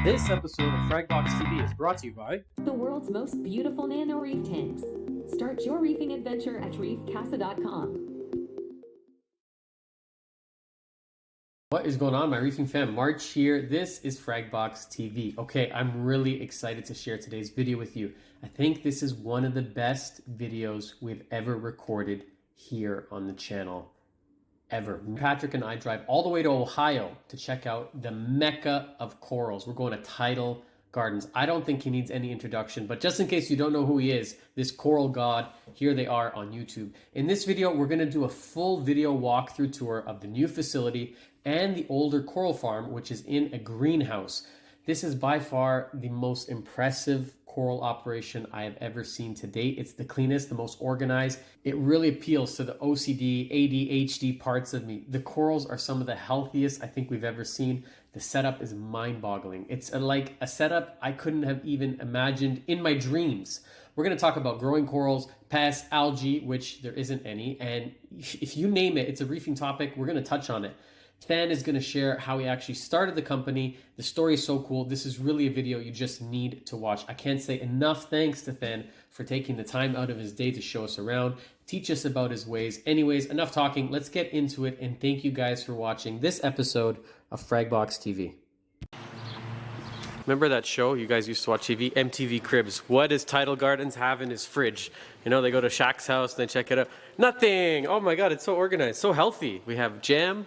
This episode of Fragbox TV is brought to you by the world's most beautiful nano reef tanks. Start your reefing adventure at reefcasa.com. What is going on, my reefing fam? March here. This is Fragbox TV. Okay, I'm really excited to share today's video with you. I think this is one of the best videos we've ever recorded here on the channel. Ever. Patrick and I drive all the way to Ohio to check out the mecca of corals. We're going to Tidal Gardens. I don't think he needs any introduction, but just in case you don't know who he is, this coral god, here they are on YouTube. In this video, we're going to do a full video walkthrough tour of the new facility and the older coral farm, which is in a greenhouse. This is by far the most impressive coral operation I have ever seen to date. It's the cleanest, the most organized. It really appeals to the OCD, ADHD parts of me. The corals are some of the healthiest I think we've ever seen. The setup is mind-boggling. It's like a setup I couldn't have even imagined in my dreams. We're going to talk about growing corals, pests, algae, which there isn't any, and if you name it, it's a reefing topic, we're going to touch on it. Than is going to share how he actually started the company. The story is so cool. This is really a video you just need to watch. I can't say enough thanks to Than for taking the time out of his day to show us around, teach us about his ways. Anyways, enough talking. Let's get into it, and thank you guys for watching this episode of Fragbox TV. Remember that show you guys used to watch TV? MTV Cribs. What does Tidal Gardens have in his fridge? You know, they go to Shaq's house, they check it out. Nothing! Oh my God, it's so organized, so healthy. We have jam,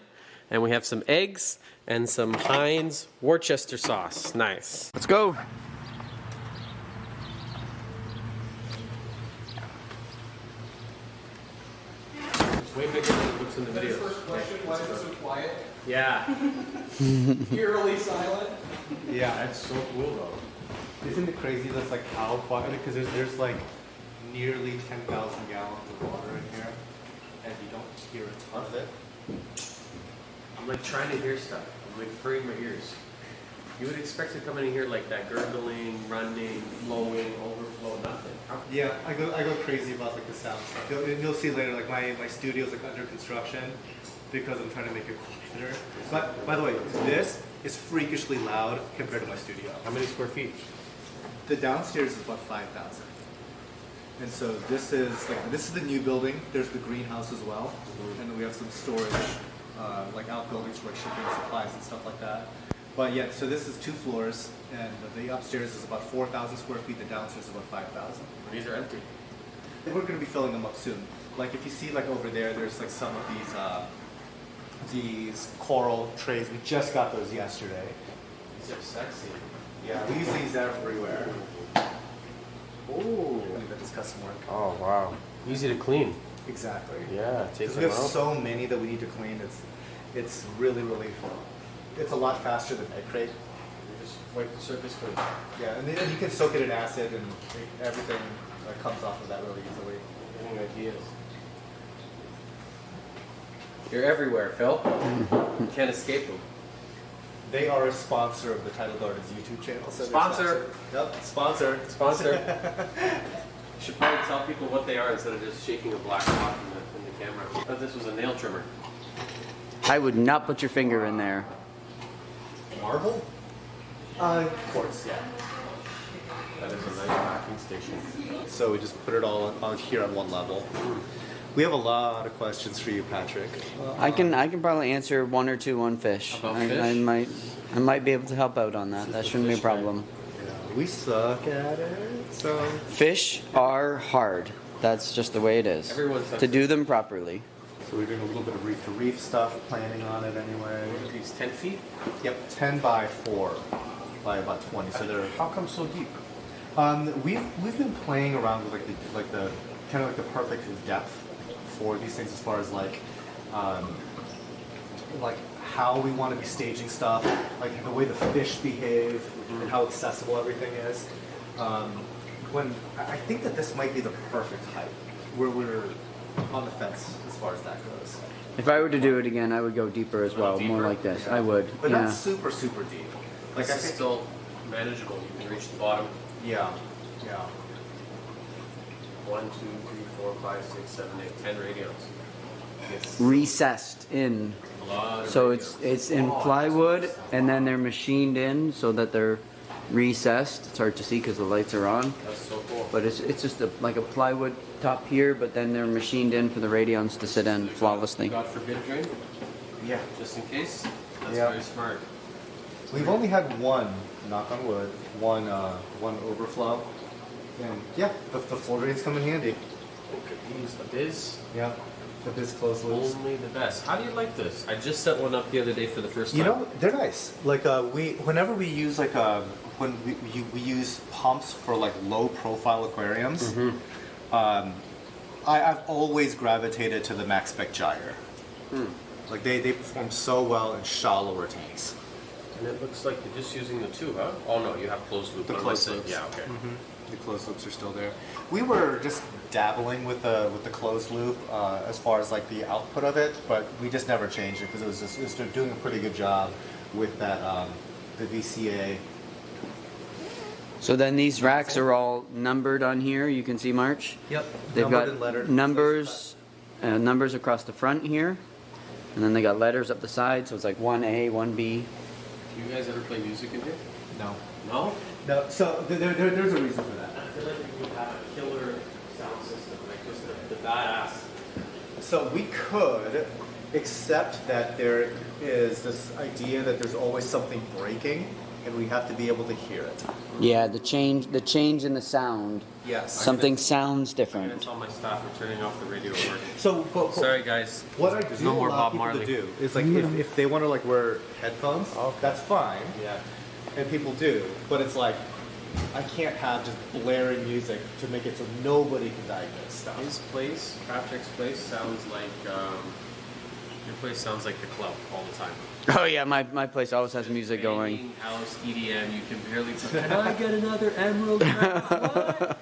and we have some eggs and some Heinz Worcester sauce. Nice. Let's go. It's way bigger than it looks in the video. First question, why is it so quiet? Yeah. Eerily silent? Yeah, That's so cool though. isn't it crazy that's like how quiet? Because there's like nearly 10,000 gallons of water in here, and you don't hear a ton of it. I'm like trying to hear stuff. I'm like fraying my ears. You would expect to come in here like that gurgling, running, flowing, overflow, nothing. Yeah, I go crazy about like the sound stuff. You'll see later, like my studio's like under construction because I'm trying to make it quieter. But by the way, this is freakishly loud compared to my studio. How many square feet? The downstairs is about 5,000. And so this is the new building. There's the greenhouse as well, and then we have some storage, like outbuildings for like shipping supplies and stuff like that. But yeah, so this is 2 floors, and the upstairs is about 4,000 square feet. The downstairs is about 5,000. These are empty. And we're going to be filling them up soon. Like if you see like over there, there's like some of these coral trays. We just got those yesterday. These are sexy. Yeah, we use these everywhere. Ooh. I think that is custom work. Oh wow. Easy to clean. Exactly. Yeah, take Because them we have out. so many that we need to clean. It's really it's a lot faster than egg crate. You just wipe the surface clean. Yeah, and then you can soak it in acid, and everything comes off of that really easily. Any ideas? You're everywhere, Phil. You can't escape them. They are a sponsor of the Tidal Gardens YouTube channel. So Sponsor. Yep, sponsor. Sponsor. You should probably tell people what they are instead of just shaking a black spot in the camera. I thought this was a nail trimmer. I would not put your finger in there. Marble? Quartz, yeah. That is a nice packing station. So we just put it all on here on one level. We have a lot of questions for you, Patrick. I can probably answer 1 or 2 on fish. About I fish? might be able to help out on that. That shouldn't be a problem. Yeah, we suck at it, so... Fish are hard. That's just the way it is. Everyone sucks To at do them properly. So we're doing a little bit of reef-to-reef stuff, planning on it anyway. What are these, 10 feet? Yep, 10 by 4 by about 20. So they're... How come so deep? We've been playing around with the kind of like the perfect depth for these things as far as like how we want to be staging stuff, like the way the fish behave and how accessible everything is. When I think that this might be the perfect height. We're on the fence as far as that goes. If I were to do it again, I would go deeper as well. More deeper? like this. I would. But Yeah. not super deep. Like This I is think, still manageable. You can reach the bottom. yeah. 1, 2, 3, 4, 5, 6, 7, 8, 10 radios. recessed in. So it's in plywood, and then they're machined in so that they're recessed. It's hard to see because the lights are on. That's so cool. But it's just like a plywood top here, but then they're machined in for the radions to sit in flawlessly. God forbid drain, Yeah. just in case. That's Yeah. very smart. We've only had one, knock on wood, one overflow. And yeah, the floor drains come in handy. Look at these. The Biz. Yeah. The biz closed loops. Only the best. How do you like this? I just set one up the other day for the first time. You know, they're nice. Like whenever we use when we use pumps for like low profile aquariums, I've always gravitated to the Max Spec Gyre. Like they perform so well in shallower tanks. And it looks like you're just using the two, huh? Oh no, you have closed loop. The What am I closed saying? loops. Yeah, okay. The closed loops are still there. We were just dabbling with the closed loop as far as like the output of it, but we just never changed it because it was doing a pretty good job with that the VCA. So then these racks are all numbered on here. You can see March. Yep. They've Numbered got and lettered. numbers across the front here, and then they got letters up the side. So it's like 1A, 1B. Do you guys ever play music in here? No. No? No. So there's a reason for that. I feel like we would have a killer sound system, like just the badass. So we could, except that there is this idea that there's always something breaking, and we have to be able to hear it. Yeah, the change in the sound. Yes. Something sounds I'm gonna different. tell my staff we're turning off the radio at work. So Sorry guys. what I There's do no more allow Bob people Marley. to do is like if they want to like wear headphones, that's fine, Yeah. and people do. But it's like I can't have just blaring music to make it so nobody can diagnose stuff. His place, Patrick's place, sounds like your place sounds like the club all the time. Oh yeah, my place always has music going. Banging house EDM, you can barely tell. Can I get another emerald? What?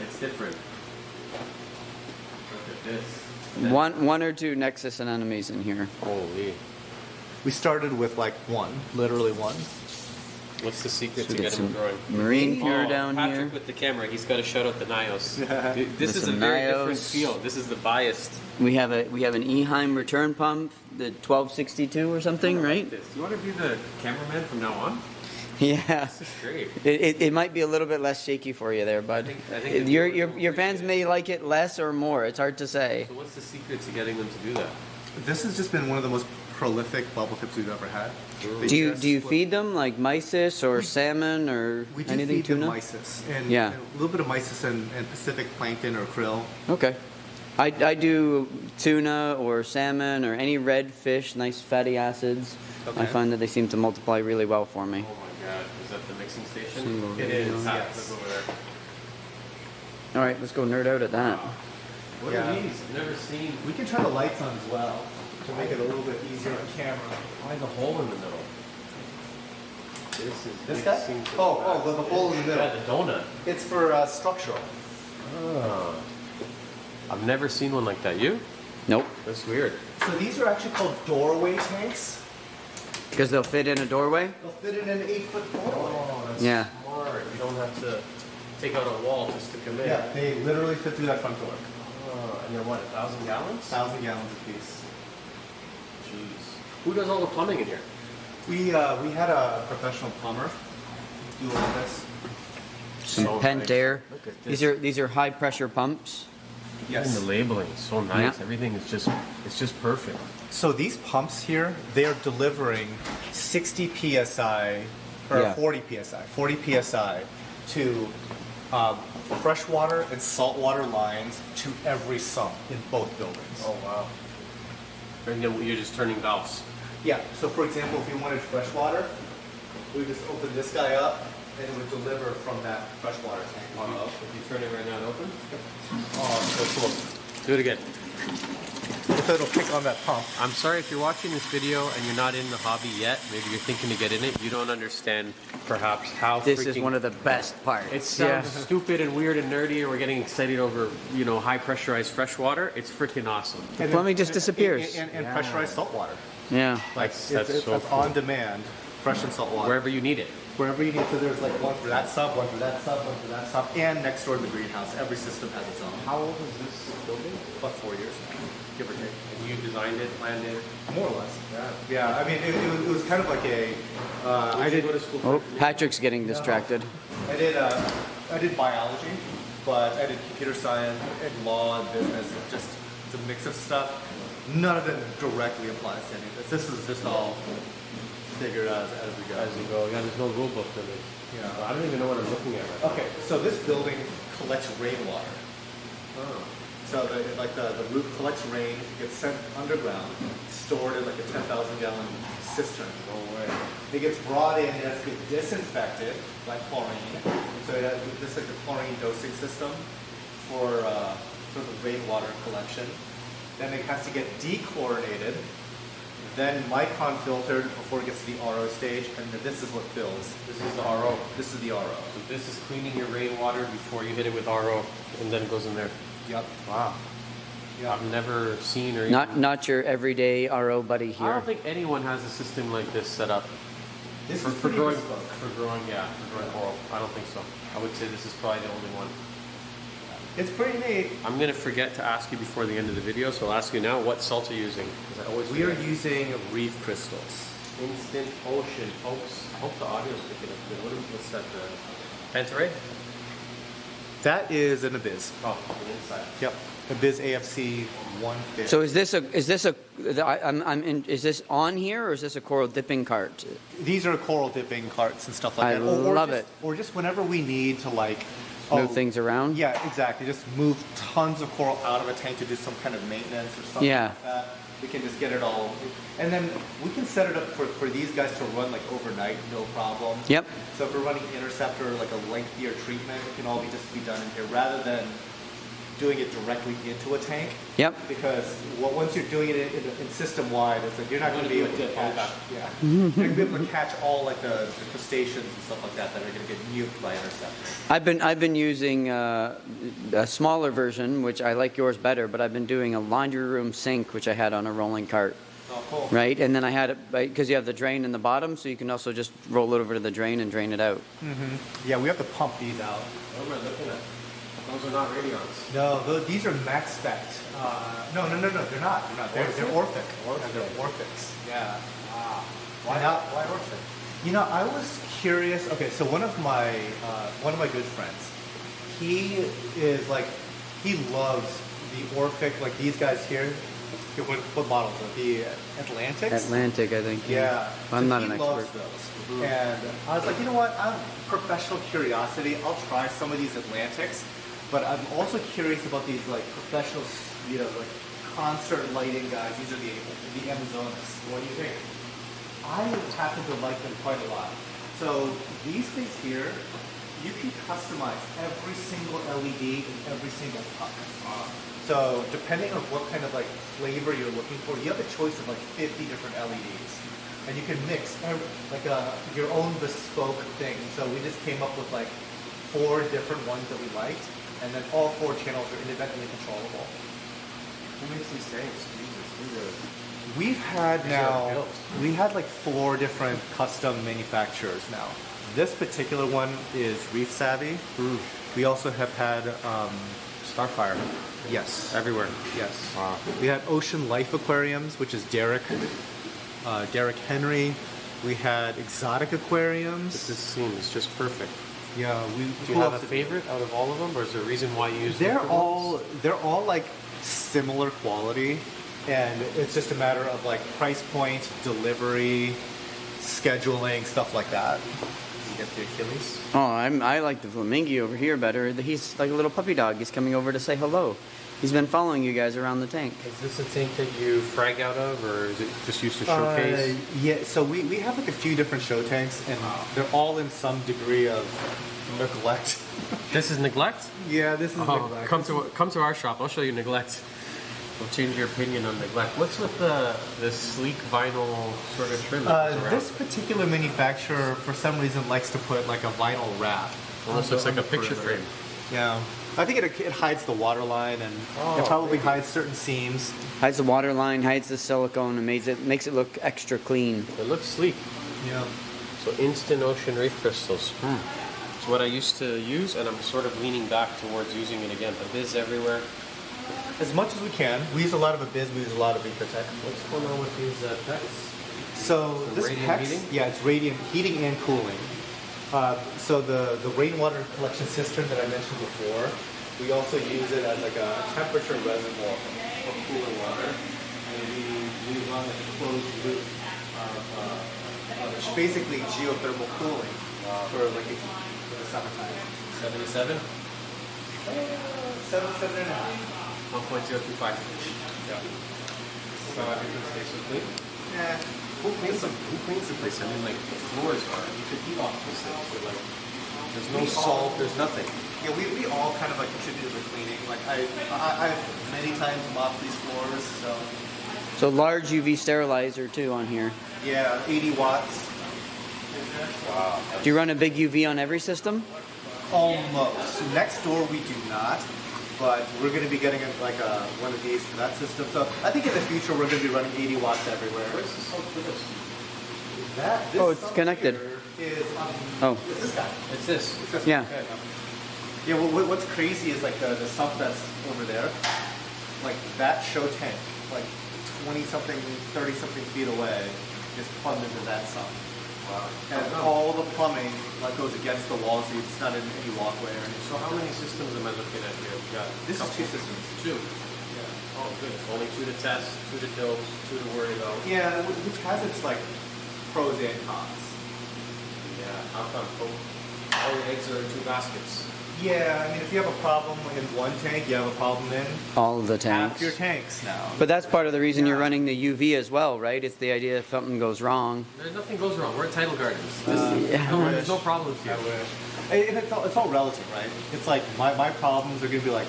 It's different. Look at this. One or two Nexus anemones in here. Holy. We started with like literally one. What's the secret So to get get them some growing? marine pure down Patrick here. with the camera, he's got to shout out the Nios. Dude, this There's is a some very different Nios. feel. This is the biased. We have an Eheim return pump, the 1262 or something, right? Do you want to be the cameraman from now on? Yeah. This is great. It might be a little bit less shaky for you there, bud. I think the Your viewers will your fans appreciate may like it less or more. It's hard to say. So what's the secret to getting them to do that? This has just been one of the most prolific bubble tips we've ever had. They Do you just split- feed them like mysis or salmon or We do anything feed them tuna? mysis and, Yeah. and a little bit of mysis and Pacific plankton or krill. Okay. I do tuna or salmon or any red fish, nice fatty acids. I Okay. find that they seem to multiply really well for me. Oh my god, is that the mixing station? Single It is, Ah, yes. look over there. All right, let's go nerd out at that. What Yeah. are these? I've never seen. We can turn the lights on as well to make it a little bit easier on camera. Why the hole in the middle? This guy? Oh, the hole in the Yeah, middle. the donut. It's for structural. Oh. I've never seen one like that. You? Nope, That's weird. So these are actually called doorway tanks. because they'll fit in a doorway. They'll fit in an 8-foot doorway. That's Yeah. smart. You don't have to take out a wall just to come in. Yeah, they literally fit through that front door. Oh, and they're what, 1,000 gallons? 1,000 gallons apiece. Jeez. Who does all the plumbing in here? We had a professional plumber do all this. Some So pent nice. air. Look at this. These are high pressure pumps. And the labeling is so nice. Yeah. Everything is just perfect. So these pumps here, they are delivering 60 psi or Yeah. 40 psi to freshwater and saltwater lines to every sump in both buildings. Oh wow. And then you're just turning valves. Yeah. So for example, if you wanted freshwater, we just open this guy up and it would deliver from that freshwater tank. If you turn it right now, it open. Oh, so cool. Do it again. So it'll pick on that pump. I'm sorry if you're watching this video and you're not in the hobby yet. Maybe you're thinking to get in it. You don't understand perhaps how This freaking is one of the best parts. it sounds stupid and weird and nerdy, and we're getting excited over high pressurized fresh water. It's freaking awesome. Plumbing just disappears. And pressurized saltwater. Yeah. That's It's so cool. on demand fresh and salt water. Wherever you need it. Wherever you need. So there's like one for that sub, one for that sub, one for that sub, and next door to the greenhouse. Every system has its own. How old is this building? About 4 years, give or take. And you designed it, planned it? More or less. Yeah. Yeah, I mean, it was kind of like a. I did go to school. Oh, Patrick's getting distracted. I did biology, but I did computer science and law and business. Just it's a mix of stuff. None of it directly applies to any of this. This is just all figured out as we go. As you go, yeah, there's no rule book in it. Yeah. I don't even know what I'm looking at right now. Okay, so this building collects rainwater. Oh. So the roof collects rain, gets sent underground, stored in like a 10,000 gallon cistern. No way. It gets brought in, it has to get disinfected by chlorine. So it has this like a chlorine dosing system for the rainwater collection. Then it has to get dechlorinated, then micron filtered before it gets to the RO stage, and then this is what fills. This is the RO. This is the RO. So this is cleaning your rainwater before you hit it with RO, and then it goes in there. Yep. Wow. Yeah. I've never seen or Not your everyday RO buddy I here. don't think anyone has a system like this set up This for is pretty growing bespoke. for growing coral. I don't think so. I would say this is probably the only one. It's pretty neat. I'm gonna forget to ask you before the end of the video, so I'll ask you now. What salt are you using? 'Cause I always We are forget. using reef crystals. Instant Ocean, folks. I hope the audio's picking up good. What's that? Pentaray? That is an Abyss. Oh, the inside. Yep. Abyss AFC 150. So is this on here or is this a coral dipping cart? These are coral dipping carts and stuff like I that. love just, it. Or just whenever we need to like Move things around? Yeah, exactly. Just move tons of coral out of a tank to do some kind of maintenance or something Yeah. like that. We can just get it all. And then we can set it up for these guys to run like overnight, no problem. Yep. So if we're running interceptor, like a lengthier treatment, it can all just be done in here rather than doing it directly into a tank. Yep. Because once you're doing it in system wide, it's like you're not going to be able to catch. Yeah. Mm-hmm. You're going to be able to catch all like the crustaceans and stuff like that that are going to get nuked by interceptor. I've been using a smaller version, which I like yours better, but I've been doing a laundry room sink, which I had on a rolling cart. Oh, cool. Right, and then I had it because you have the drain in the bottom, so you can also just roll it over to the drain and drain it out. Yeah, we have to pump these out. What am I looking at? Those are not radions. No, these are max spec. No, they're not. They're not. They're Orphic. And they're Orphics. Yeah. Why Orphic? You know, I was curious. Okay, so one of my good friends, he loves the Orphic, like these guys here. What models are the Atlantics? Atlantic, I think. Yeah. I'm So not he an loves expert. those. And I was like, you know what? I'm professional curiosity. I'll try some of these Atlantics, but I'm also curious about these like professional, like concert lighting guys. These are the Amazonas. What do you think? I happen to like them quite a lot. So these things here, you can customize every single LED in every single puck. So depending on what kind of like flavor you're looking for, you have a choice of like 50 different LEDs. And you can mix your own bespoke thing. So we just came up with like 4 different ones that we liked, and then all 4 channels are independently controllable. Who makes these tanks? Jesus, We had like 4 different custom manufacturers now. This particular one is Reef Savvy. We also have had Starfire. yes, Everywhere. yes. Wow. We had Ocean Life Aquariums, which is Derek Henry. We had Exotic Aquariums. This seems just perfect. Yeah, Do you have a favorite out of all of them, or is there a reason why you use They're different all like similar quality, and it's just a matter of like price point, delivery, scheduling, stuff like that. You get the Achilles? Oh, I like the flamingo over here better. He's like a little puppy dog. He's coming over to say hello. He's been following you guys around the tank. Is this a tank that you frag out of, or is it just used to showcase? Yeah, so we have like a few different show tanks, and they're all in some degree of neglect. This is neglect? Yeah, this is neglect. Come to our shop. I'll show you neglect. We'll change your opinion on neglect. What's with the sleek vinyl sort of trim? that goes around? This particular manufacturer, for some reason, likes to put like a vinyl wrap. Almost looks like a picture perimeter. frame. Yeah, I think it hides the water line, and it probably hides certain seams. Hides the water line, hides the silicone, and makes it look extra clean. It looks sleek. Yeah. So instant ocean reef crystals. It's what I used to use, and I'm sort of leaning back towards using it again. Abyss everywhere. As much as we can. We use a lot of Abyss, we use a lot of Ecotech. What's going on with these pets? So Some this radiant PEX, heating? yeah, it's radiant heating and cooling. So the rainwater collection cistern that I mentioned before, we also use it as like a temperature reservoir for cooling water. And we run like a closed loop of basically geothermal cooling for the summertime. 77? 7.5. 1.025. Yeah. So everything stays so clean. Yeah. Who cleans the place? I mean, like, the floors are, you could eat off this thing, but like, there's no salt, there's nothing. Yeah, we all kind of like contribute to the cleaning. Like I've many times mopped these floors, so So large UV sterilizer too on here. yeah, 80 watts. Wow. Do you run a big UV on every system? Almost. Next door we do not, but we're going to be getting one of these for that system. So I think in the future we're going to be running 80 watts everywhere. Where's the salt for this? This Oh, it's sump connected. here Is Oh. It's this guy. It's this. It's this Yeah. guy. Yeah. Well, what's crazy is like the sump that's over there, like that show tank, like 20 something, 30 something feet away, is plumbed into that sump. Wow. And all the plumbing like goes against the wall, so it's not in any walkway or anything. So how many systems am I looking at here? We got This is couple- 2 systems. 2. Yeah. Oh, good. Only 2 to test, 2 to dose, 2 to worry about. Yeah, which has its like pros and cons. Yeah. How come? Oh, all your eggs are in 2 baskets. Yeah, I mean if you have a problem in one tank, you have a problem in All of the half tanks. your tanks now. But that's part of the reason you're Yeah. running the UV as well, right? It's the idea if something goes wrong. There's nothing goes wrong. We're at Tidal Gardens. Yeah. There's no problems here. I wish. And it's all relative, right? It's like my problems are gonna be like,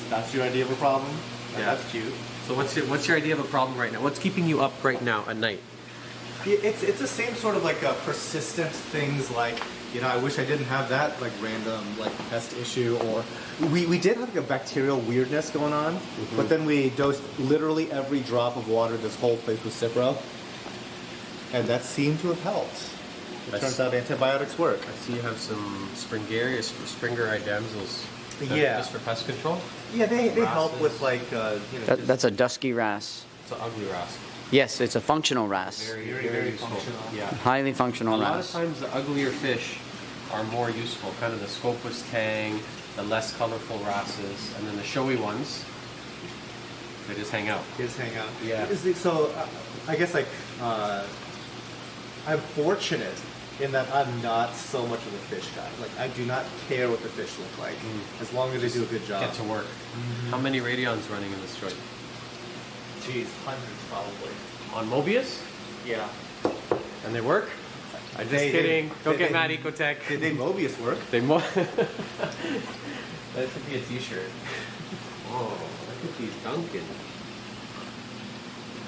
that's your idea of a problem. And Yeah. That's cute. So what's your idea of a problem right now? What's keeping you up right now at night? It's the same sort of like persistent things like, you know, I wish I didn't have that like random like pest issue, or we did have like a bacterial weirdness going on, but then we dosed literally every drop of water this whole place with Cipro, and that seemed to have helped. It turns out antibiotics work. I see you have some Springaria, Springeri damsels. Yeah. Just for pest control? Yeah, they help Wrasses. with like That's a dusky wrasse. It's an ugly wrasse. Yes, it's a functional wrasse. very useful. functional. Yeah. Highly A functional lot of wrasse. times the uglier fish are more useful. Kind of the Scopus tang, the less colorful wrasses, and then the showy ones, they just hang out. Kids hang out. Yeah. So I guess like I'm fortunate in that I'm not so much of a fish guy. Like I do not care what the fish look like as long as they do a good job. Get to work. How many radions running in this joint? Geez, hundreds probably. On Mobius? Yeah. And they work? I'm just They- kidding. Don't they- get mad, Ecotech. Did they Mobius work? They that could be a t-shirt. Oh, look at these Duncan.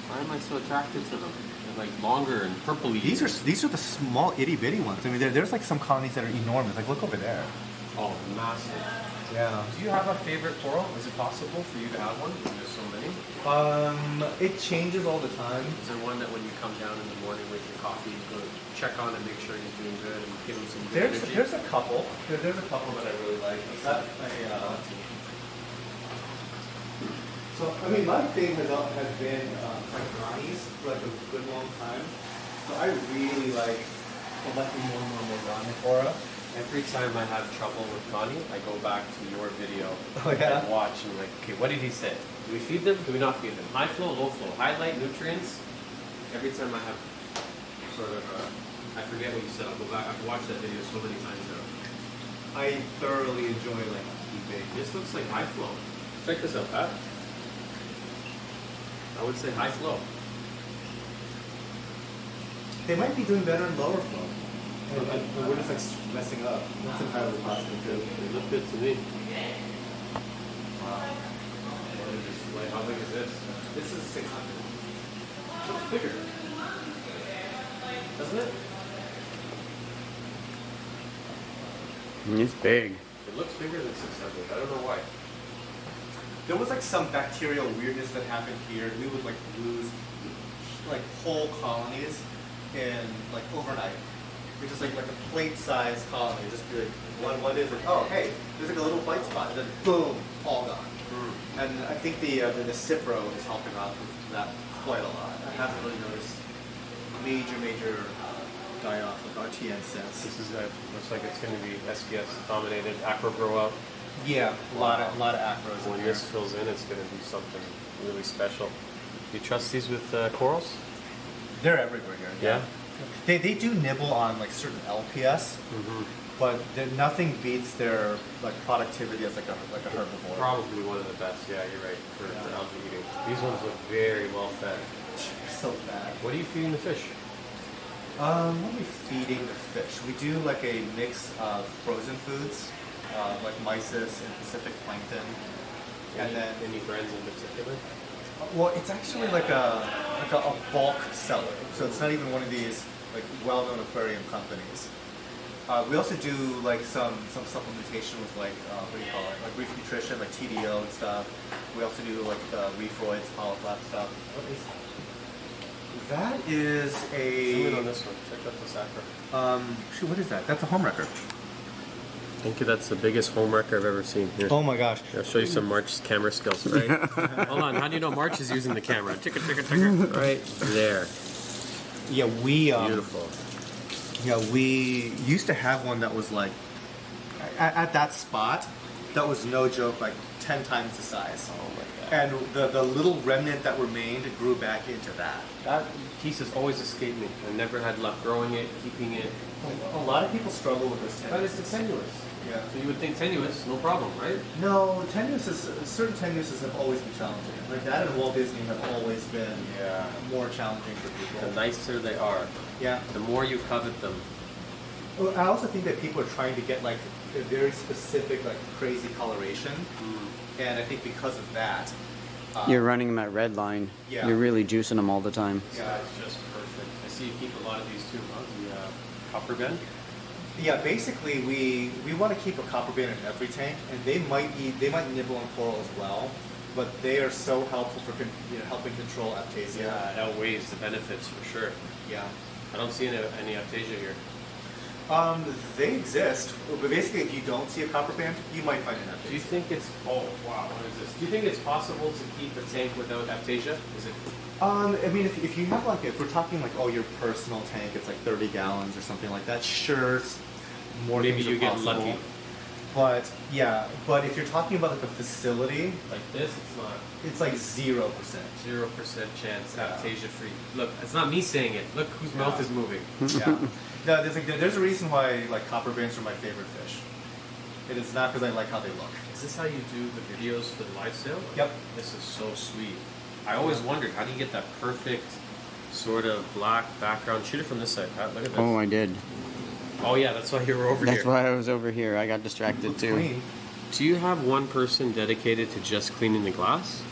Why am I so attracted to them? They're like longer and purpley. These are the small itty bitty ones. I mean, there's like some colonies that are enormous. Like look over there. Oh, massive. Yeah. Do you have a favorite coral? Is it possible for you to have one? There's so many. It changes all the time. Is there one that when you come down in the morning with your coffee, you go check on and make sure he's doing good and give him some good energy? There's a couple. There's a couple that I really like. So I mean, my thing has been like Ronnie's for like a good long time. So I really like collecting more and more Ronnie Cora. Every time I have trouble with Connie, I go back to your video Oh, yeah? and watch and like, okay, what did he say? Do we feed them? Do we not feed them? High flow, low flow, highlight, nutrients. Every time I have sort of, I forget what you said. I'll go back. I've watched that video so many times now. I thoroughly enjoy like keeping. This looks like high flow. Check this out, Pat. I would say high flow. They might be doing better in lower flow. And we're just like messing up. That's entirely possible too. They look good to me. Wow. What is this? Like, how big is this? This is 600. Looks bigger. Doesn't it? It's big. It looks bigger than 600. I don't know why. There was like some bacterial weirdness that happened here. We would like lose like whole colonies in like overnight. It's just like a plate-sized colony. You just be like, what is it? Oh, hey, there's like a little bite spot, and then boom, all gone. And I think the Cipro is helping out with that quite a lot. I haven't really noticed major die-off with RTN since. This is looks like it's going to be SPS dominated acro grow out. Yeah, a lot of acros in When here. this fills in, it's going to be something really special. Do you trust these with corals? They're everywhere here. Yeah. They do nibble on like certain LPS, but nothing beats their like productivity as like a herbivore. Probably one of the best. Yeah, you're right. For algae eating, these ones look very well fed. So bad. What are you feeding the fish? What are we feeding the fish? We do like a mix of frozen foods, like mysis and Pacific plankton, and then Any brands in particular? well, it's actually like a bulk seller. So it's not even one of these like well-known aquarium companies. We also do like some supplementation with like what do you call it? Like reef nutrition, like TDO and stuff. We also do like reefroids, polyflap stuff. That is Zoom in on a this one. Check out this acro. shoot, what is that? That's a home wrecker. I think that's the biggest home wrecker I've ever seen. Here. Oh my gosh. I'll show you some March's camera skills, right? Hold on, how do you know March is using the camera? Ticker. Right there. Yeah, we Beautiful. Yeah, we used to have one that was like at that spot. That was no joke, like 10 times the size. Oh my god. And the little remnant that remained grew back into that. That piece has always escaped me. I never had luck growing it, keeping it. A lot of people struggle with this. But it's tenuous. Yeah. So you would think tenuous, no problem, right? No, certain tenuouses have always been challenging. Like that and Walt Disney have always been more challenging for people. The nicer they are, Yeah. the more you covet them. Well, I also think that people are trying to get like a very specific, like crazy coloration, and I think because of that, You're running them at red line. Yeah. You're really juicing them all the time. This guy's just perfect. I see you keep a lot of these too, huh? The copper bend. yeah, basically we want to keep a copper band in every tank, and they might nibble on coral as well, but they are so helpful for helping control aptasia. Yeah, it outweighs the benefits for sure. Yeah. I don't see any aptasia here. They exist, but basically, if you don't see a copper band, you might find an Do you aptasia. think it's, oh wow, what is this? Do you think it's possible to keep a tank without aptasia? Is it? I mean, if you have like, if we're talking like, oh, your personal tank, it's like 30 gallons or something like that, sure, more Maybe things you are get possible. lucky. But yeah, but if you're talking about like a facility, Like this, it's not. it's like 0%. 0% chance, Yeah. aptasia free. Look, it's not me saying it. Look whose mouth Yeah. is moving. Yeah. No, there's a reason why like copper bands are my favorite fish. It is not because I like how they look. Is this how you do the videos for the live sale? Yep. This is so sweet. I always wondered, how do you get that perfect sort of black background? Shoot it from this side, Pat. Look at this. Oh, I did. Oh yeah, that's why you were over That's here. why I was over here. I got distracted Looks too. clean. Do you have one person dedicated to just cleaning the glass?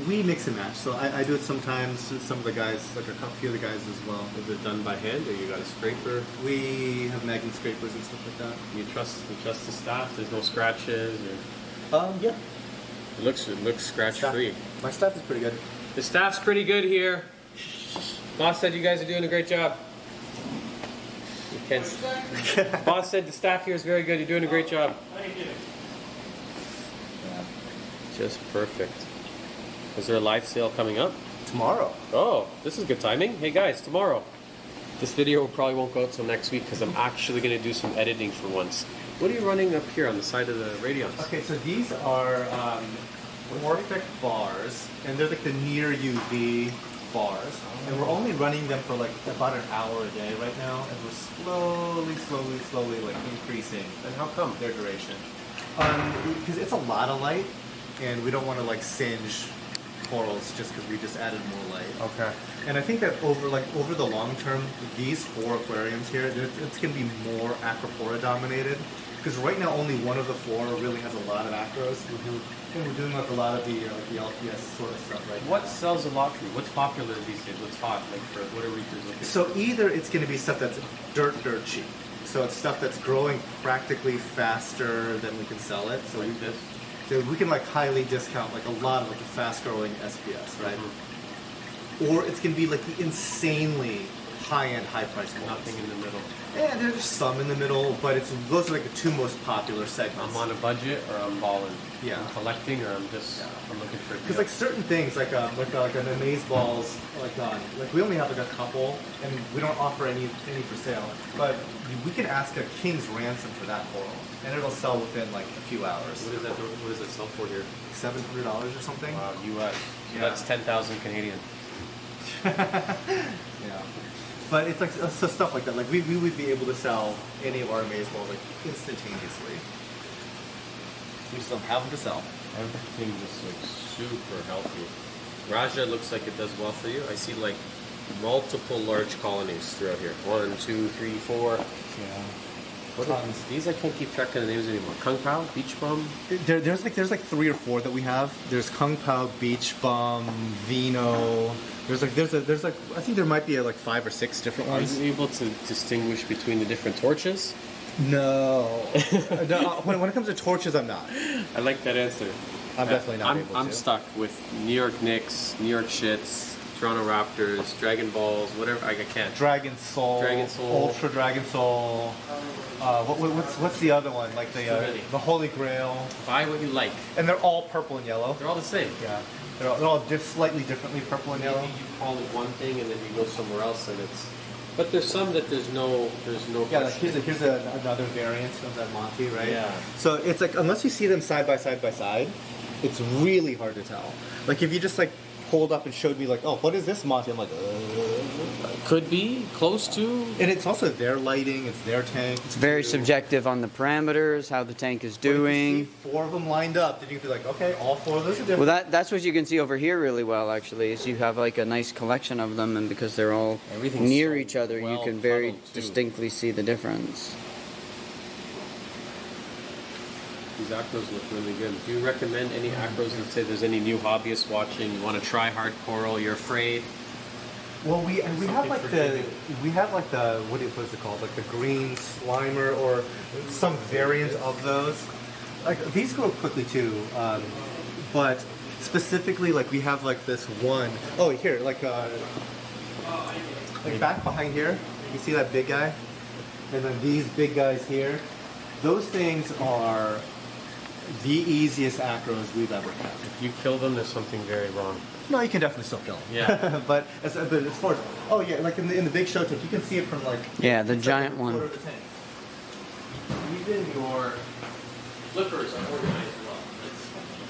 We mix and match. So I do it sometimes. Some of the guys, like a few of the guys as well. Is it done by hand, or you got a scraper? We have magnet scrapers and stuff like that. You trust the staff? There's no scratches. Or... Yeah. It looks scratch free. My stuff is pretty good. The staff's pretty good here. Boss said you guys are doing a great job. You can't... Boss said the staff here is very good. You're doing a great job. Just perfect. Is there a live sale coming up? Tomorrow. Oh, this is good timing. Hey guys, tomorrow. This video probably won't go out till next week because I'm actually going to do some editing for once. What are you running up here on the side of the radions? Okay, so these are Orphic bars, and they're like the near UV bars. And we're only running them for like about an hour a day right now, and we're slowly like increasing And how come? their duration. Because it's a lot of light, and we don't want to like singe corals just because we just added more light. Okay. And I think that over the long term, these 4 aquariums here, it's going to be more acropora dominated. Because right now, only one of the 4 really has a lot of acros. And we're doing like a lot of the LPS sort of stuff right now. What sells a lot for you? What's popular these days? What's hot? Like for what are reefers looking for? So either it's going to be stuff that's dirt cheap. So it's stuff that's growing practically faster than we can sell it. So Like this? So we can like highly discount like a lot of like the fast growing SPS, right? Or it's going to be like the insanely high-end, high-priced ones. Nothing in the middle. Yeah, there's some in the middle, but those are like the two most popular segments. I'm on a budget or I'm balling. Yeah. I'm collecting or I'm looking for a Because deal. like certain things, like an amaze balls, like we only have like a couple, and we don't offer any for sale. But we can ask a king's ransom for that coral, and it'll sell within like a few hours. What does it sell for here? $700 or something. Wow, US. So Yeah. that's 10,000 Canadian. Yeah. But it's like so stuff like that. Like we would be able to sell any of our amaze balls like instantaneously. We just don't have them to sell. Everything just looks super healthy. Raja looks like it does well for you. I see like multiple large colonies throughout here. 1, 2, 3, 4. Yeah. What are these? I can't keep track of the names anymore. Kung Pao, Beach Bum. There's like 3 or 4 that we have. There's Kung Pao, Beach Bum, Vino. There's like I think there might be like 5 or 6 different Are ones. you able to distinguish between the different torches? No. No, when it comes to torches, I'm not. I like that answer. I'm definitely not able to. I'm stuck with New York Knicks, New York Shits, Toronto Raptors, Dragon Balls, whatever. I can't. Dragon Soul, Ultra Dragon Soul. What's the other one? Like many. the Holy Grail. Buy what you like. And they're all purple and yellow. They're all the same. Yeah. They're all just slightly differently purple and yellow. Maybe you call it one thing and then you go somewhere else and it's. But there's some that there's no. Yeah, like here's another variant of that Monty, right? Yeah. So it's like unless you see them side by side, it's really hard to tell. Like if you just like pulled up and showed me like, oh, what is this Monty? I'm like, Could be close to. And it's also their lighting, it's their tank. It's very subjective on the parameters, how the tank is But if you doing. see 4 of them lined up, then you can be like, okay, all 4 of those are different. Well, that's what you can see over here really well, actually, is you have like a nice collection of them, and because they're all Everything's near so each other, you well can very huddled, too. distinctly see the difference. These acros look really good. Do you recommend any acros? Let's say there's any new hobbyists watching, you want to try hard coral, you're afraid. Well, we have Something like the what is it called? Like the green slimer or some variant of those. Like these grow quickly too, but specifically like we have like this one. Oh, here like back behind here. You see that big guy, and then these big guys here. Those things are the easiest acros we've ever kept. If you kill them, there's something very wrong. No, you can definitely still kill them. Yeah. but as far as like in the big show tank, you can see it from like Yeah, the it's giant like a one. quarter of the tank. Even your flippers are organized well.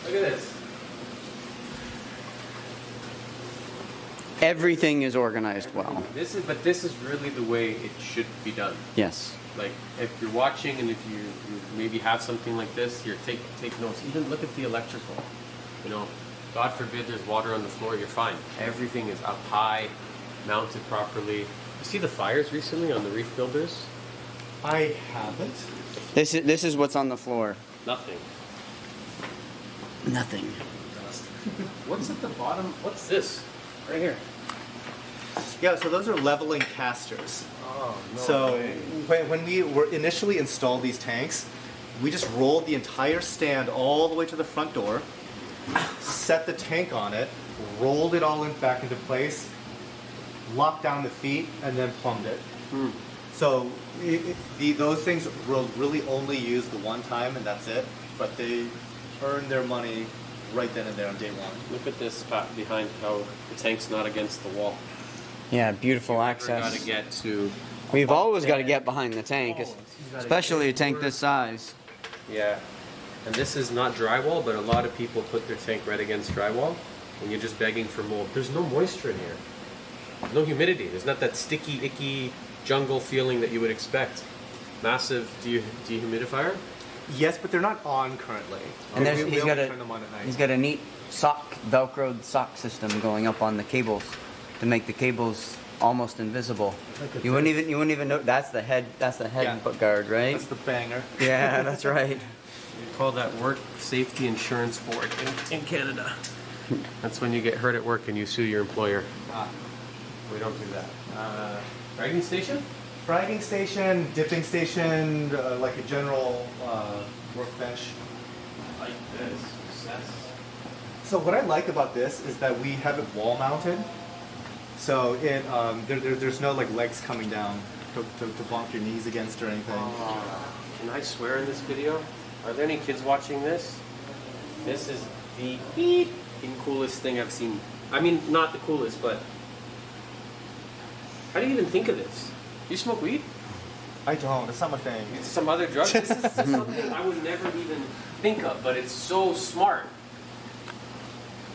Look at this. Everything is organized well. This is really the way it should be done. Yes. Like if you're watching and if you maybe have something like this, here take notes. Even look at the electrical. You know, God forbid there's water on the floor, you're fine. Everything is up high, mounted properly. You see the fires recently on the reef builders? I haven't. This is what's on the floor. Nothing. Nothing. What's at the bottom? What's this? Right here. Yeah, so those are leveling casters. Oh no. So when we were initially installed these tanks, we just rolled the entire stand all the way to the front door, set the tank on it, rolled it all back into place, locked down the feet, and then plumbed it. So those things will really only use the one time, and that's it. But they earn their money right then and there on day one. Look at this spot behind how the tank's not against the wall. Yeah, beautiful Got access. to get to. We've always got to get behind the tank, especially a tank this size. Yeah. And this is not drywall, but a lot of people put their tank right against drywall, and you're just begging for mold. There's no moisture in here. There's no humidity. There's not that sticky, icky jungle feeling that you would expect. Massive dehumidifier. Yes, but they're not on currently. And We he's only got turn them on at night. he's got a neat Velcroed sock system going up on the cables to make the cables almost invisible. You wouldn't even know that's the head Yeah. guard, right? That's the banger. Yeah, that's right. We call that Work Safety Insurance Board in Canada. That's when you get hurt at work and you sue your employer. We don't do that. Fragging station? Fragging station, dipping station, like a general workbench. Like this. Success. So what I like about this is that we have it wall mounted. So there's no like legs coming down to bonk your knees against or anything. Can I swear in this video? Are there any kids watching this? This is the fucking coolest thing I've seen. I mean, not the coolest, but how do you even think of this? You smoke weed? I don't. It's not my thing. It's some other drug? This is something I would never even think of, but it's so smart.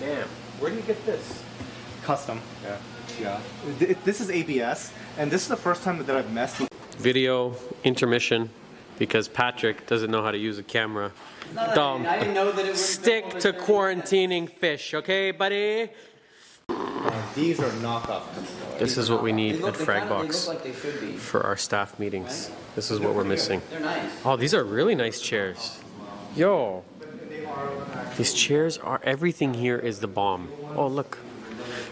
Damn. Where do you get this? Custom. Yeah. Yeah. This is ABS, and this is the first time that I've messed with. Video intermission because Patrick doesn't know how to use a camera. Dumb. I didn't know that it would Stick to quarantining fish, okay, buddy? These are knockoff. This is what we need at They Fragbox look like they should be. for our staff meetings. This is what we're missing. They're nice. Oh, these are really nice chairs. Yo. These chairs are, everything here is the bomb. Oh, look.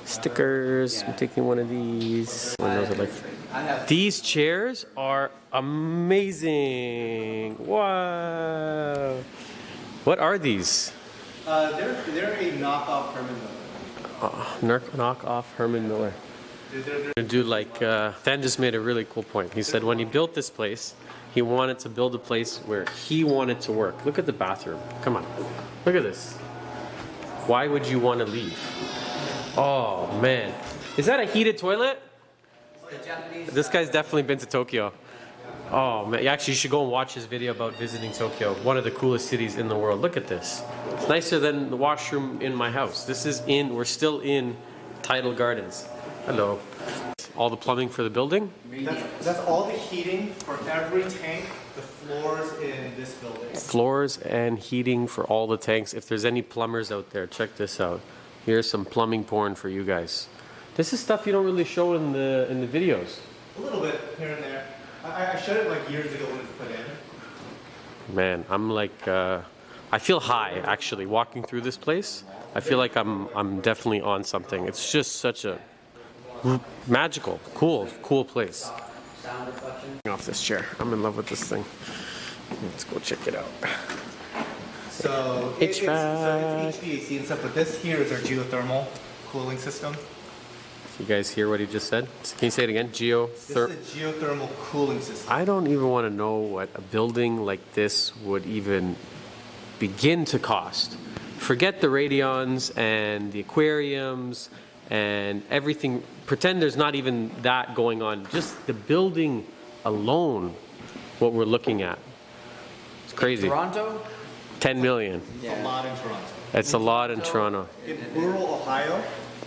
Stickers. I'm taking one of these. And those are like, these chairs are amazing. Wow. What are these? They're a knockoff Herman Miller. Knockoff Herman Miller. A dude like Dan just made a really cool point. He said when he built this place, he wanted to build a place where he wanted to work. Look at the bathroom. Come on. Look at this. Why would you want to leave? Oh man. Is that a heated toilet? This guy's definitely been to Tokyo. Oh man, actually you should go and watch his video about visiting Tokyo, one of the coolest cities in the world. Look at this. It's nicer than the washroom in my house. We're still in Tidal Gardens. Hello. All the plumbing for the building? That's all the heating for every tank, the floors in this building. Floors and heating for all the tanks. If there's any plumbers out there, check this out. Here's some plumbing porn for you guys. This is stuff you don't really show in the videos. A little bit here and there. I showed it like years ago when it was put in. Man, I'm like, I feel high actually walking through this place. I feel like I'm definitely on something. It's just such a magical, cool place. Off this chair. I'm in love with this thing. Let's go check it out. So it's HVAC and stuff, but this here is our geothermal cooling system. You guys hear what he just said? Can you say it again? This is a geothermal cooling system. I don't even want to know what a building like this would even begin to cost. Forget the radions and the aquariums and everything. Pretend there's not even that going on. Just the building alone, what we're looking at. It's crazy. Toronto? 10 million. It's a lot in Toronto. It's a lot in Toronto. In rural Ohio,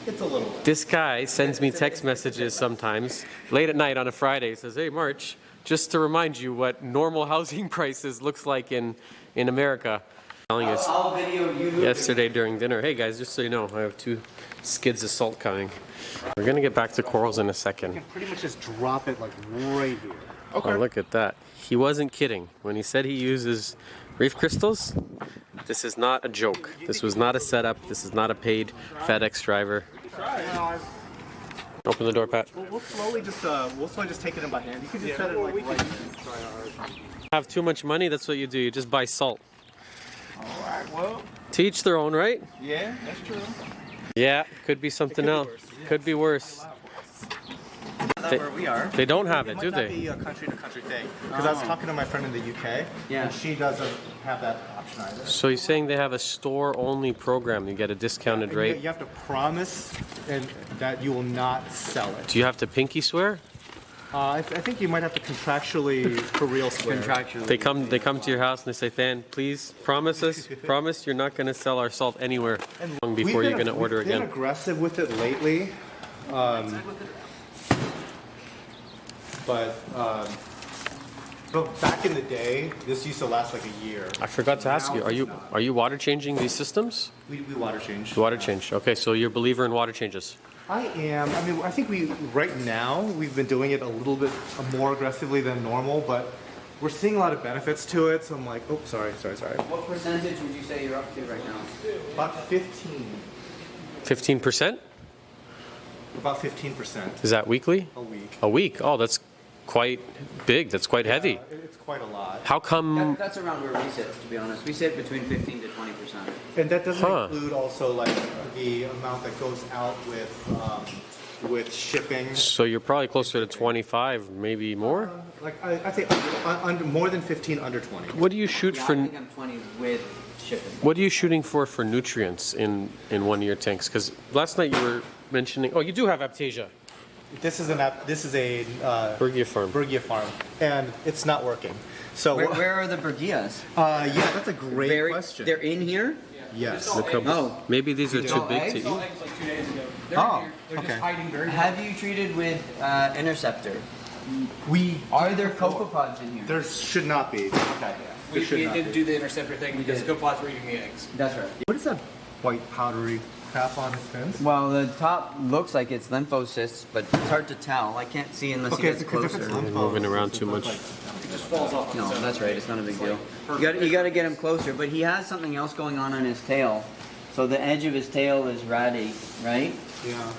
it's a little. This guy sends me text messages sometimes, late at night on a Friday. He says, hey, March, just to remind you what normal housing prices looks like in America. Telling us I'll video you. yesterday during dinner, hey guys, just so you know, I have 2 skids of salt coming. We're going to get back to corals in a second. You can pretty much just drop it like right here. Oh, look at that. He wasn't kidding. When he said he uses reef crystals, this is not a joke. This was not a setup. This is not a paid FedEx driver. Open the door, Pat. We'll slowly just take it in by hand. You can just set it like right here. Have too much money, that's what you do. You just buy salt. Alright, well. To each their own, right? Yeah, that's true. Yeah, could be something else. Could be worse. Not where we are. They don't have it, do It might not they? be a country to country thing. Because I was talking to my friend in the UK, and she doesn't have that option either. So you're saying they have a store-only program. You get a discounted And rate. you have to promise that you will not sell it. Do you have to pinky swear? I think you might have to contractually, for real, swear. Contractually. They come to your house and they say, Than, please promise you're not going to sell our salt anywhere long before you're going to order We've been again. aggressive with it lately. But back in the day, this used to last like a year. I forgot to ask you, are you water changing these systems? We water change. Water change. Okay, so you're a believer in water changes. I am. I mean, I think right now we've been doing it a little bit more aggressively than normal, but we're seeing a lot of benefits to it. So I'm like, oh, sorry. What percentage would you say you're up to right now? About 15. 15%? About 15%. Is that weekly? A week. A week? Oh, that's quite big. That's quite heavy. It's quite a lot. How come? That's around where we sit, to be honest. We sit between 15 to 20%. And that doesn't Huh. include also like the amount that goes out with with shipping. So you're probably closer to 25, maybe more. Like I'd say under more than 15, under 20. What do you shoot Yeah, for? I think I'm 20 with shipping. What are you shooting for nutrients in one of your tanks? Because last night you were mentioning. Oh, you do have Aptasia. This is a Bergia farm. Bergia farm, and it's not working. So Where are the Bergias? yeah, that's a great question. They're in here? Yes. Oh. Maybe these are too all big eggs? to eat. Like 2 days ago. They're Oh, in here. They're okay. just hiding very well. Have you treated with Interceptor? We Are there copepods in here? there should not be. Okay. We should not didn't be. do the interceptor thing because the copods were eating the eggs. That's right. What is that white powdery crap on his fins? Well, the top looks like it's lymphocysts, but it's hard to tell. I can't see unless Okay, you get because if closer. it's lympho, moving around too much. It just falls off. No, that's right. It's not a big deal. You got to get him closer, but he has something else going on his tail. So the edge of his tail is ratty, right? Yeah.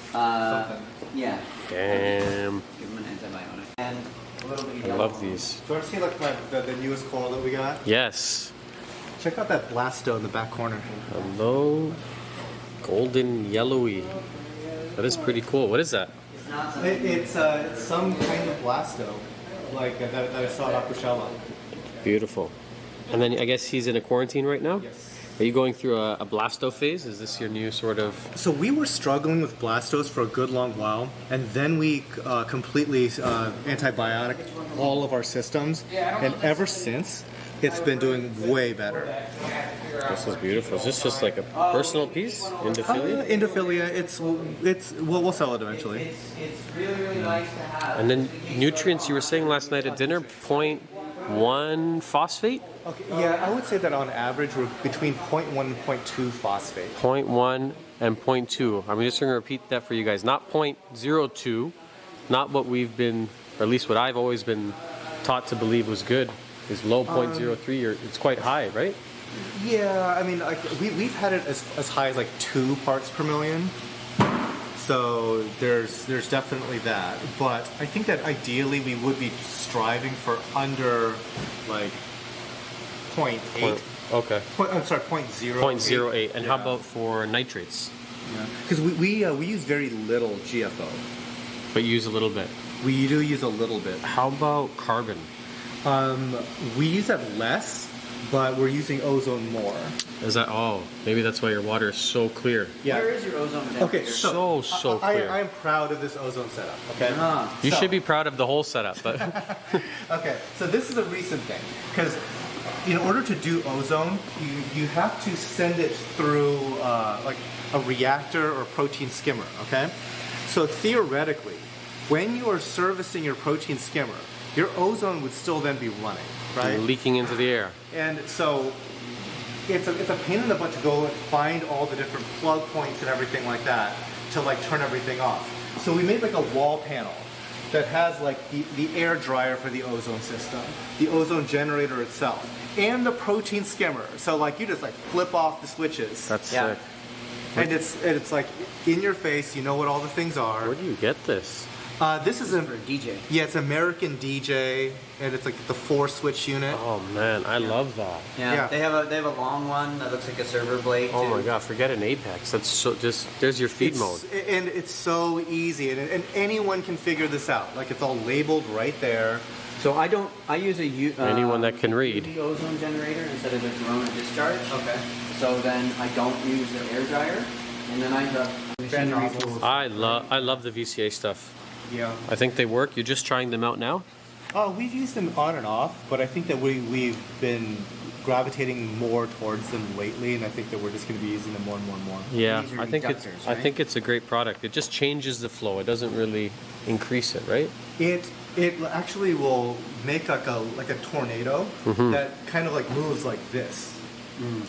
Something. Yeah. Damn. Give him an antibiotic. And a little bit of I yellow. love these. Do you want to see like the newest coral that we got? Yes. Check out that blasto in the back corner. Hello. Golden yellowy. That is pretty cool. What is that? It's not something. It's some kind of blasto, like that I saw at Aquashella. Beautiful. And then I guess he's in a quarantine right now? Yes. Are you going through a blasto phase? Is this your new sort of... So we were struggling with blastos for a good long while, and then we completely antibiotic all of our systems, and ever since, it's been doing way better. This is beautiful. Is this just like a personal piece? Endophilia? Endophilia. We'll sell it eventually. It's really nice to have. And then nutrients, you were saying last night at dinner, 0.1 phosphate? Okay, yeah, I would say that on average we're between 0.1 and 0.2 phosphate. 0.1 and 0.2. I'm just going to repeat that for you guys. Not 0.02, not what we've been, or at least what I've always been taught to believe was good, is low 0.03, or it's quite high, right? Yeah, I mean, like we've had it as high as like 2 parts per million. So there's definitely that. But I think that ideally we would be striving for under like 0.8. Okay. I'm sorry, 0.08. 0.08. And how Yeah. about for nitrates? Because we use very little GFO. But use a little bit. We do use a little bit. How about carbon? We use that less, but we're using ozone more. Is that, oh, maybe that's why your water is so clear. Yeah. Where is your ozone detector? Okay, So clear. I am proud of this ozone setup. Okay. Ah. You So- should be proud of the whole setup, but Okay, so this is a recent thing because in order to do ozone, you have to send it through like a reactor or protein skimmer. Okay, so theoretically, when you are servicing your protein skimmer, your ozone would still then be running, right? leaking into the air. And so it's a pain in the butt to go and find all the different plug points and everything like that to like turn everything off. So we made like a wall panel that has like the air dryer for the ozone system, the ozone generator itself, and the protein skimmer. So like you just like flip off the switches. That's Yeah. sick. and it's like in your face. You know what all the things are. Where do you get this? This is a For DJ. yeah, it's American DJ, and it's like the 4-switch unit. Oh man, I love that. Yeah. Yeah. They have a long one that looks like a server blade. Oh too. my god, forget an Apex. That's so just, there's your feed mode. And it's so easy, and anyone can figure this out. Like it's all labeled right there. So I use a Anyone that can read. UV ozone generator instead of the corona discharge. Okay. So then I don't use the air dryer, and then I have machine nozzles. I love the VCA stuff. Yeah. I think they work. You're just trying them out now? We've used them on and off, but I think that we've been gravitating more towards them lately, and I think that we're just going to be using them more and more and more. Yeah, These are I think it's reductors, I right? think it's a great product. It just changes the flow. It doesn't really increase it, right? It actually will make like a tornado that kind of like moves like this.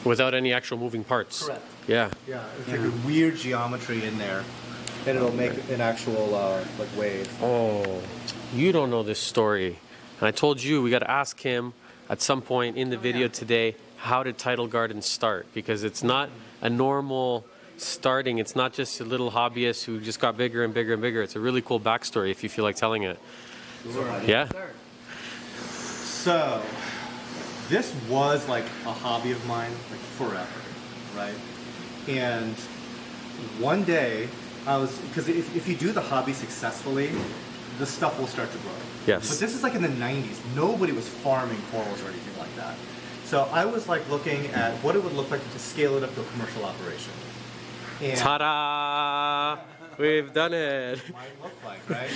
Without any actual moving parts. Correct. Yeah. Yeah, it's like a weird geometry in there, and it'll make an actual like wave. Oh, you don't know this story. And I told you we got to ask him at some point in the video today, how did Tidal Gardens start? Because it's not a normal starting. It's not just a little hobbyist who just got bigger and bigger and bigger. It's a really cool backstory if you feel like telling it. Yeah. So, this was like a hobby of mine, like forever, right? And one day, because if you do the hobby successfully, the stuff will start to grow. Yes. But this is like in the 90s. Nobody was farming corals or anything like that. So I was like looking at what it would look like to scale it up to a commercial operation. And Ta-da! We've done it. might look like, right?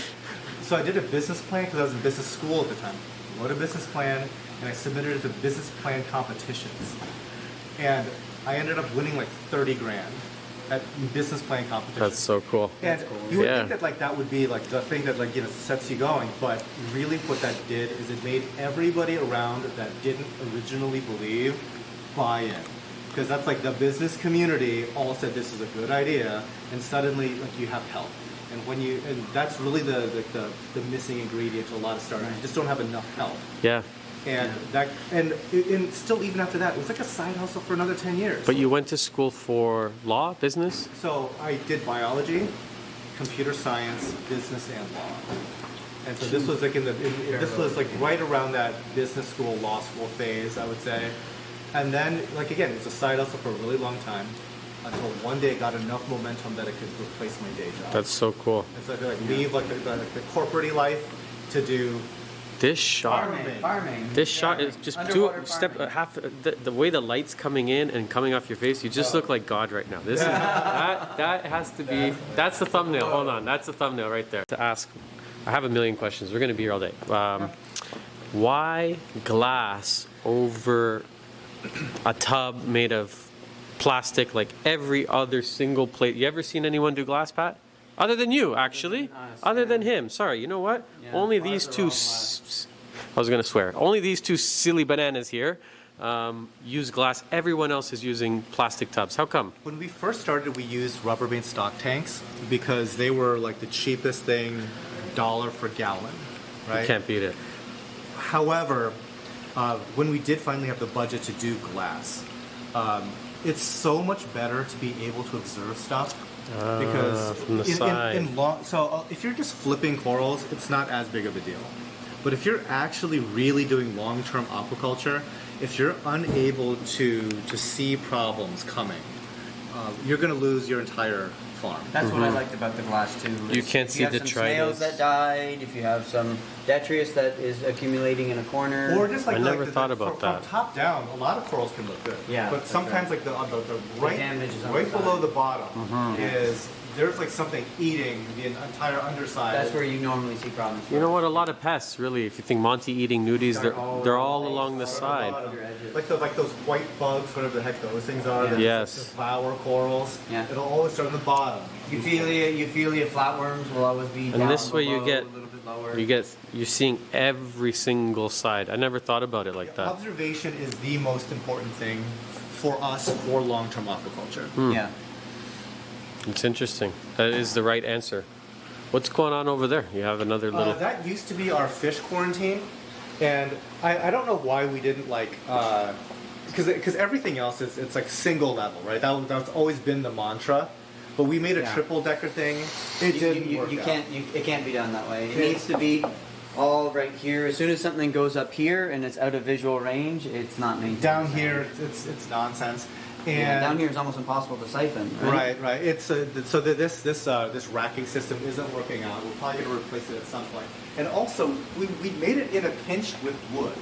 So I did a business plan because I was in business school at the time. I wrote a business plan and I submitted it to business plan competitions. And I ended up winning like 30 grand at business plan competitions. That's so cool. And you would Yeah. think that like that would be like the thing that like sets you going, but really what that did is it made everybody around that didn't originally believe buy in. Because that's like the business community all said this is a good idea, and suddenly like you have help. And that's really the missing ingredient to a lot of startups. You just don't have enough help. Yeah. And still even after that, it was like a side hustle for another 10 years. But you went to school for law, business? So I did biology, computer science, business, and law. And so this was like this was like right around that business school, law school phase, I would say. And then, like again, it was a side hustle for a really long time until one day it got enough momentum that it could replace my day job. That's so cool. And so I could like leave like the corporate life to do This shot. Farming. This shot is just Underwater step farming. half the way the light's coming in and coming off your face. You just look like God right now. This is that has to be. That's the thumbnail. Hold on, that's the thumbnail right there. To ask, I have a million questions. We're gonna be here all day. Why glass over a tub made of plastic like every other single plate? You ever seen anyone do glass, Pat? Other than you, actually. Other than him. Sorry, you know what? Only these two, I was going to swear, only these two silly bananas here use glass. Everyone else is using plastic tubs. How come? When we first started, we used Rubbermaid stock tanks because they were like the cheapest thing, $1 per gallon, right? You can't beat it. However, when we did finally have the budget to do glass, it's so much better to be able to observe stuff because from the side. if you're just flipping corals, it's not as big of a deal. But if you're actually really doing long-term aquaculture, if you're unable to see problems coming, you're going to lose your entire farm. That's what I liked about the glass too. You is can't if see you have the some snails detritus. that died, if you have some detritus that is accumulating in a corner. Or just like I never thought about that. From top down, a lot of corals can look good. Yeah, But that's sometimes right. like the right, damage is on right the below side. the bottom is there's like something eating the entire underside. That's where you normally see problems. You know what? A lot of pests, really. If you think Monty eating nudies, they're all along the side. Like those white bugs, whatever the heck those things are. Yeah. the- Yes. The flower corals. Yeah. It'll always start on the bottom. Euphyllia flatworms will always be down And this way you below, get, a little bit lower. you're seeing every single side. I never thought about it like that. Observation is the most important thing for us for long-term aquaculture. Yeah. It's interesting. That is the right answer. What's going on over there? You have another little. That used to be our fish quarantine, and I don't know why we didn't like because everything else is it's like single level, right? That's always been the mantra, but we made a triple decker thing. It didn't work out. It can't be done that way. It needs to be all right here. As soon as something goes up here and it's out of visual range, it's not maintained. Down here, it's nonsense. And Yeah, down here is almost impossible to siphon. Right. right. It's so that this racking system isn't working out. We're probably going to replace it at some point. And also, we made it in a pinch with wood.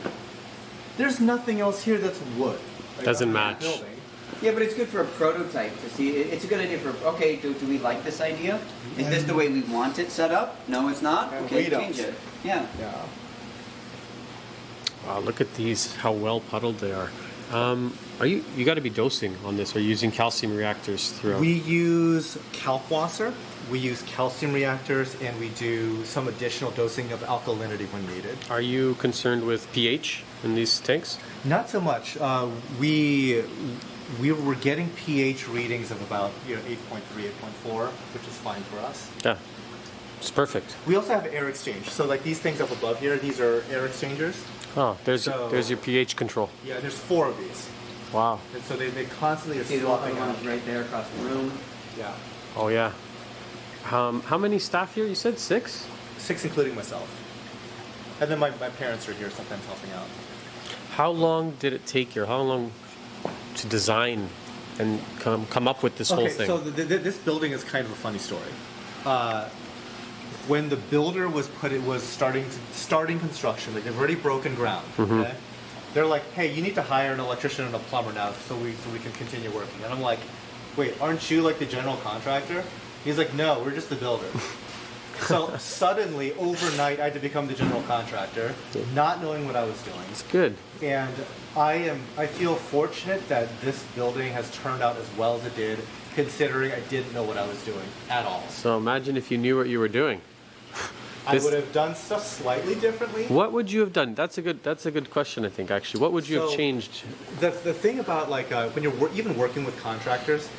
There's nothing else here that's wood. Like, Doesn't other than match. the building. Yeah, but it's good for a prototype to see. It's a good idea for, okay, do we like this idea? Is this the way we want it set up? No, it's not? And Okay, we don't. change it. Yeah. Yeah. Wow, look at these, how well puddled they are. You got to be dosing on this. Are you using calcium reactors throughout? We use kalkwasser, we use calcium reactors, and we do some additional dosing of alkalinity when needed. Are you concerned with pH in these tanks? Not so much. We were getting pH readings of about 8.3, 8.4, which is fine for us. Yeah, it's perfect. We also have air exchange. So like these things up above here, these are air exchangers. Oh, there's So- your pH control. Yeah, there's 4 of these. Wow. And so they constantly are See the other swapping one out. is right there across the room. Yeah. Oh yeah. How many staff here? You said 6? 6 including myself. And then my parents are here sometimes helping out. How long did it take you? How long to design and come up with this whole thing? So this building is kind of a funny story. When the builder was starting construction, like they've already broken ground. Okay? They're like, hey, you need to hire an electrician and a plumber now so we can continue working. And I'm like, wait, aren't you like the general contractor? He's like, no, we're just the builder. So suddenly, overnight, I had to become the general contractor, not knowing what I was doing. It's good. And I feel fortunate that this building has turned out as well as it did, considering I didn't know what I was doing at all. So imagine if you knew what you were doing. I would have done stuff slightly differently. What would you have done? That's a good question, I think, actually. What would you have changed? The thing about like when you're even working with contractors,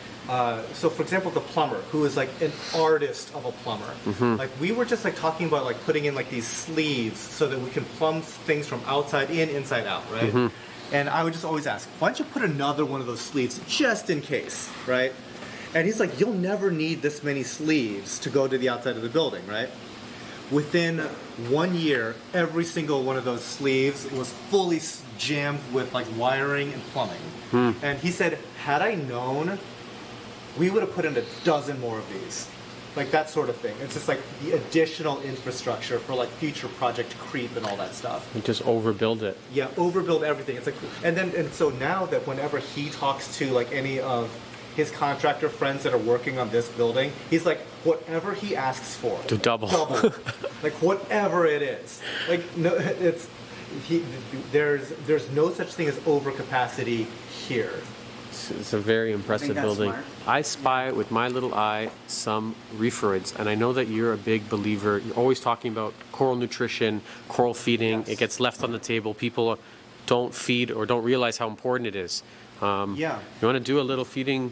so for example, the plumber, who is like an artist of a plumber, like we were just like talking about like putting in like these sleeves so that we can plumb things from outside in, inside out, right? And I would just always ask, why don't you put another one of those sleeves just in case, right? And he's like, you'll never need this many sleeves to go to the outside of the building, right? Within 1 year, every single one of those sleeves was fully jammed with like wiring and plumbing. And he said, had I known, we would have put in a dozen more of these. Like that sort of thing. It's just like the additional infrastructure for like future project creep and all that stuff. You just overbuild it. Yeah, overbuild everything. It's like, and so now that whenever he talks to like any of his contractor friends that are working on this building, he's like, whatever he asks for, To double. like whatever it is. Like no, there's no such thing as overcapacity here. It's a very impressive that's building. smart. I spy with my little eye some reeferids, and I know that you're a big believer. You're always talking about coral nutrition, coral feeding. Yes. It gets left on the table. People don't feed or don't realize how important it is. Yeah, You want to do a little feeding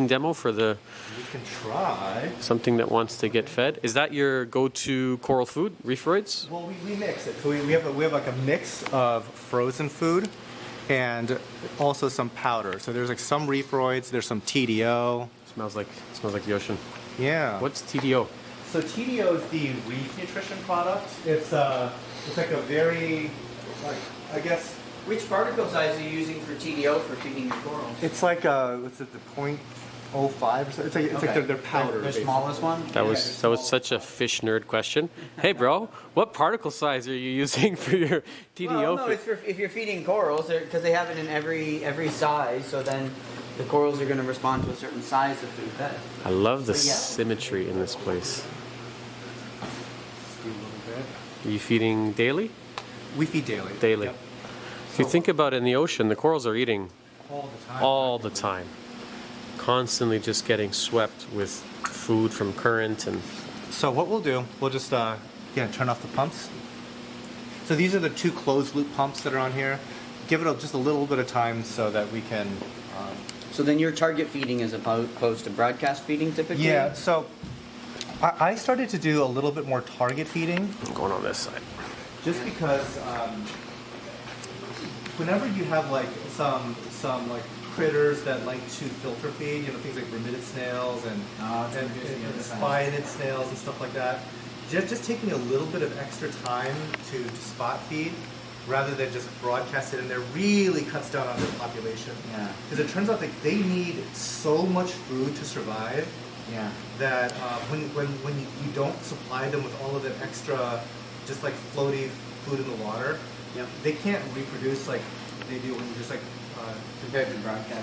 demo for the we can try. something that wants to get fed? Is that your go-to coral food, reeferids? Well, we mix it. So we have like a mix of frozen food and also some powder. So there's like some reefroids, there's some TDO. Smells like the ocean. Yeah. What's TDO? So TDO is the reef nutrition product. It's like a very, like, I guess Which particle size are you using for TDO for feeding your corals? it's like what's it, the 0.05 or so. It's like their powder. The basically. smallest one? That was such a fish nerd question. Hey, bro, what particle size are you using for your TDO? Well, no, if you're feeding corals, because they have it in every size, so then the corals are going to respond to a certain size of food fed. I love the So, yeah. symmetry in this place. A little bit. Are you feeding daily? We feed daily. Daily. Yep. If you think about it, in the ocean, the corals are eating All the time. all the time, constantly just getting swept with food from current and. So what we'll do, we'll just turn off the pumps. So these are the two closed loop pumps that are on here. Give it just a little bit of time so that we can. So then your target feeding is opposed to broadcast feeding typically? Yeah. So I started to do a little bit more target feeding, I'm going on this side. just because whenever you have like some like critters that like to filter feed, things like remitted snails and spined snails and stuff like that, just taking a little bit of extra time to spot feed rather than just broadcast it in there really cuts down on their population. Yeah. Because it turns out that they need so much food to survive Yeah. that when you don't supply them with all of that extra, just like floaty food in the water, Yep. they can't reproduce like they do when you just like Compared to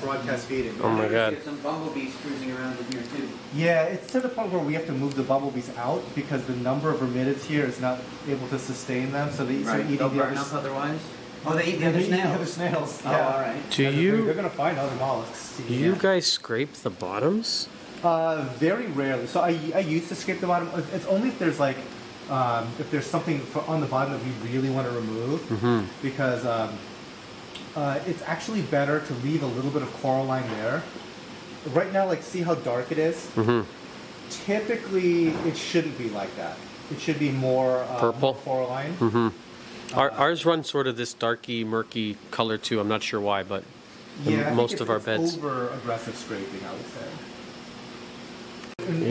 broadcast. feeding. Oh my God. There's some bumblebees cruising around in here too. Yeah, it's to the point where we have to move the bumblebees out because the number of remitids here is not able to sustain them, so they start eating They'll the burn other up otherwise. Oh, they eat the other they eat the other snails. snails. Oh, Yeah. all right. Do They're you gonna find other mollusks. you guys scrape the bottoms? Very rarely. So I used to scrape the bottom. It's only if there's like if there's something on the bottom that we really want to remove, because it's actually better to leave a little bit of coral line there. Right now, like, see how dark it is? Typically, it shouldn't be like that. It should be more Purple? more coral line. Ours run sort of this darky, murky color too. I'm not sure why, but Yeah, I think most it's- of our it's beds. over aggressive scraping, I would say.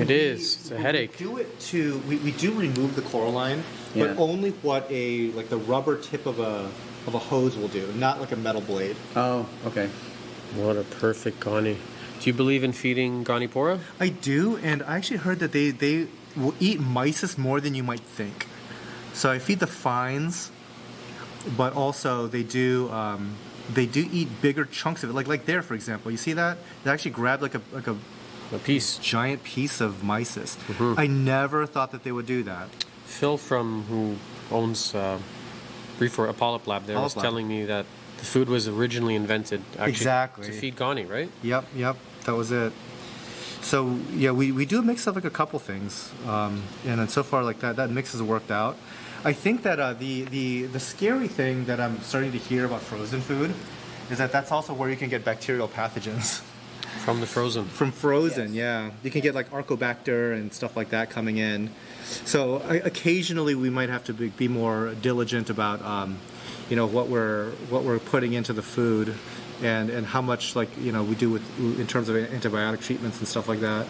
It is. It's a headache. We do remove the coral line, Yeah. but only what the rubber tip of a hose will do, not like a metal blade. Oh, okay. What a perfect Gani. Do you believe in feeding Ganipora? I do, and I actually heard that they will eat mysis more than you might think. So I feed the fines, but also they do eat bigger chunks of it. Like there, for example, you see that? They actually grabbed like A piece. giant piece of mysis. Mm-hmm. I never thought that they would do that. Phil who owns Reef or Polyp Lab there was Polyp Lab. telling me that the food was originally invented actually Exactly. to feed Gani, right? Yep, that was it. So yeah, we do a mix of like a couple things, and then so far like that mix has worked out. I think that the scary thing that I'm starting to hear about frozen food is that that's also where you can get bacterial pathogens. From the frozen. From frozen, yeah. You can get like Archobacter and stuff like that coming in. So occasionally we might have to be more diligent about what we're putting into the food and how much we do in terms of antibiotic treatments and stuff like that,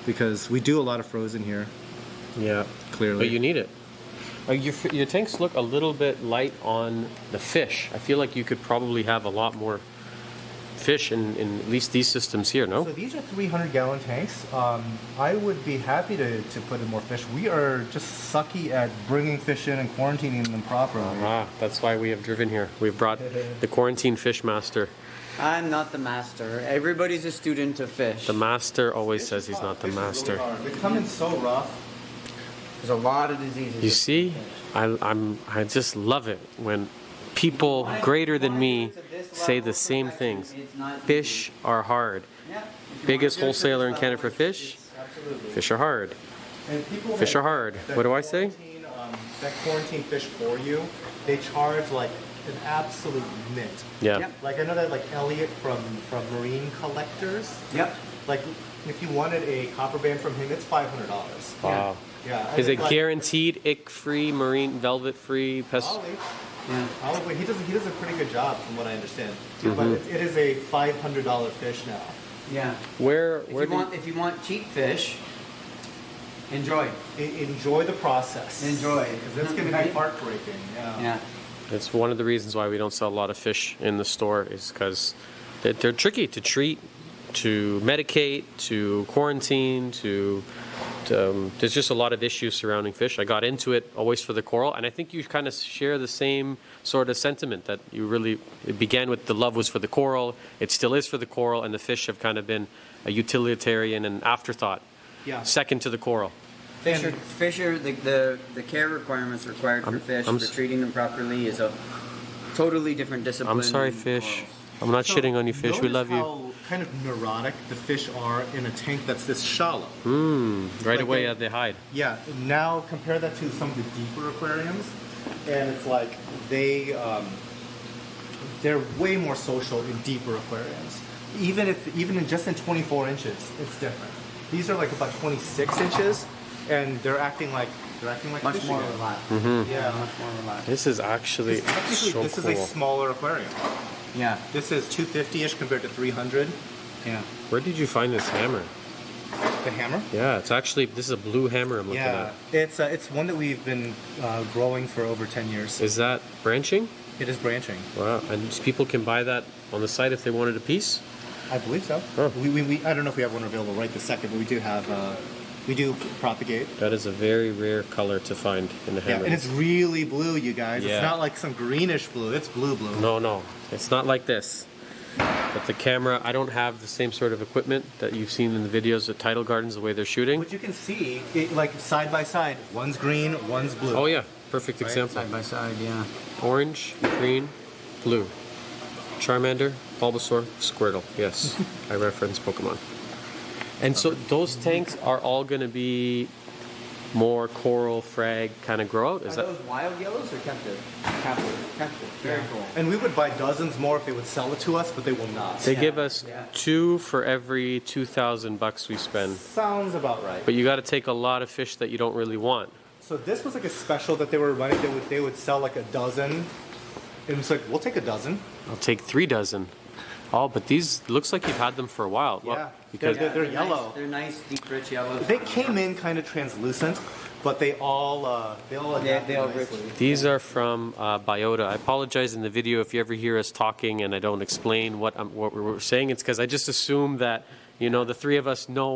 because we do a lot of frozen here. Yeah. Clearly. But you need it. Your tanks look a little bit light on the fish. I feel like you could probably have a lot more fish in at least these systems here, no? So these are 300-gallon tanks. I would be happy to put in more fish. We are just sucky at bringing fish in and quarantining them properly. That's why we have driven here. We've brought the quarantine fish master. I'm not the master. Everybody's a student of fish. The master always says he's not the Fish is master. really hard. They come in so rough. There's a lot of diseases. You see, I just love it when people greater than me say the same things. Fish are hard. Biggest wholesaler in Canada for fish. Fish are hard. And people Fish that- are hard. that What do I say? That quarantine fish for you, they charge like an absolute mint. Yeah. Yep. Like I know that like Elliot from Marine Collectors. Yep. Like if you wanted a copper band from him, it's $500. Wow. Yeah. and Is it it's like- guaranteed ick-free, marine velvet-free, pest? Probably. Yeah. Probably. He does a pretty good job from what I understand. Mm-hmm. But it is a $500 fish now. Yeah. Where If you want cheap fish, enjoy. Enjoy the process. Enjoy. Because it's going to be Right? heartbreaking. Yeah. Yeah. It's one of the reasons why we don't sell a lot of fish in the store is because they're tricky to treat, to medicate, to quarantine, to there's just a lot of issues surrounding fish. I got into it always for the coral, and I think you kind of share the same sort of sentiment that it began with the love was for the coral, it still is for the coral, and the fish have kind of been a utilitarian and afterthought, Yeah. second to the coral. Fish are the care requirements required for fish I'm for s- treating them properly is a totally different discipline. I'm sorry, than fish. corals. I'm not So shitting on you, fish. We notice love you. how kind of neurotic the fish are in a tank that's this shallow. Right Like away, they hide. Yeah. Now compare that to some of the deeper aquariums, and it's like they're way more social in deeper aquariums. Even in just in 24 inches, it's different. These are like about 26 inches, and they're acting like Much fish more again. relaxed. Yeah. Much more relaxed. This is actually so This cool. is a smaller aquarium. Yeah. This is 250-ish compared to 300. Yeah. Where did you find this hammer? The hammer. Yeah, this is a blue hammer I'm looking Yeah, it's one that we've been growing for over 10 years. at. Is that branching? It is branching. Wow, and people can buy that on the site if they wanted a piece? I believe so. Huh. We I don't know if we have one available right this second, but we do have we do propagate. That is a very rare color to find in the Yeah, hammer. and it's really blue, you guys. Yeah. It's not like some greenish blue. It's blue. No, it's not like this. But the camera, I don't have the same sort of equipment that you've seen in the videos at Tidal Gardens, the way they're shooting. But you can see it like side by side. One's green, one's blue. Oh yeah, perfect Right, example. Side by side, yeah. Orange, green, blue. Charmander, Bulbasaur, Squirtle. Yes, I reference Pokemon. And so those tanks are all going to be more coral, frag kind of grow out? Are those wild yellows or captive? Captive. Very cool. And we would buy dozens more if they would sell it to us, but they will not. They give us Yeah. 2 for every $2,000 we spend. Sounds about right. But you got to take a lot of fish that you don't really want. So this was like a special that they were running. They would sell like a dozen. And it's like, we'll take a dozen. I'll take 3 dozen. Oh, but these looks like you've had them for a while. Well, Yeah. because They're nice- yellow. They're nice, deep, rich yellows. They came in kind of translucent, but they all adapt they all nicely. These are from Biota. I apologize in the video if you ever hear us talking and I don't explain what we're saying. It's because I just assume that, you know, the three of us know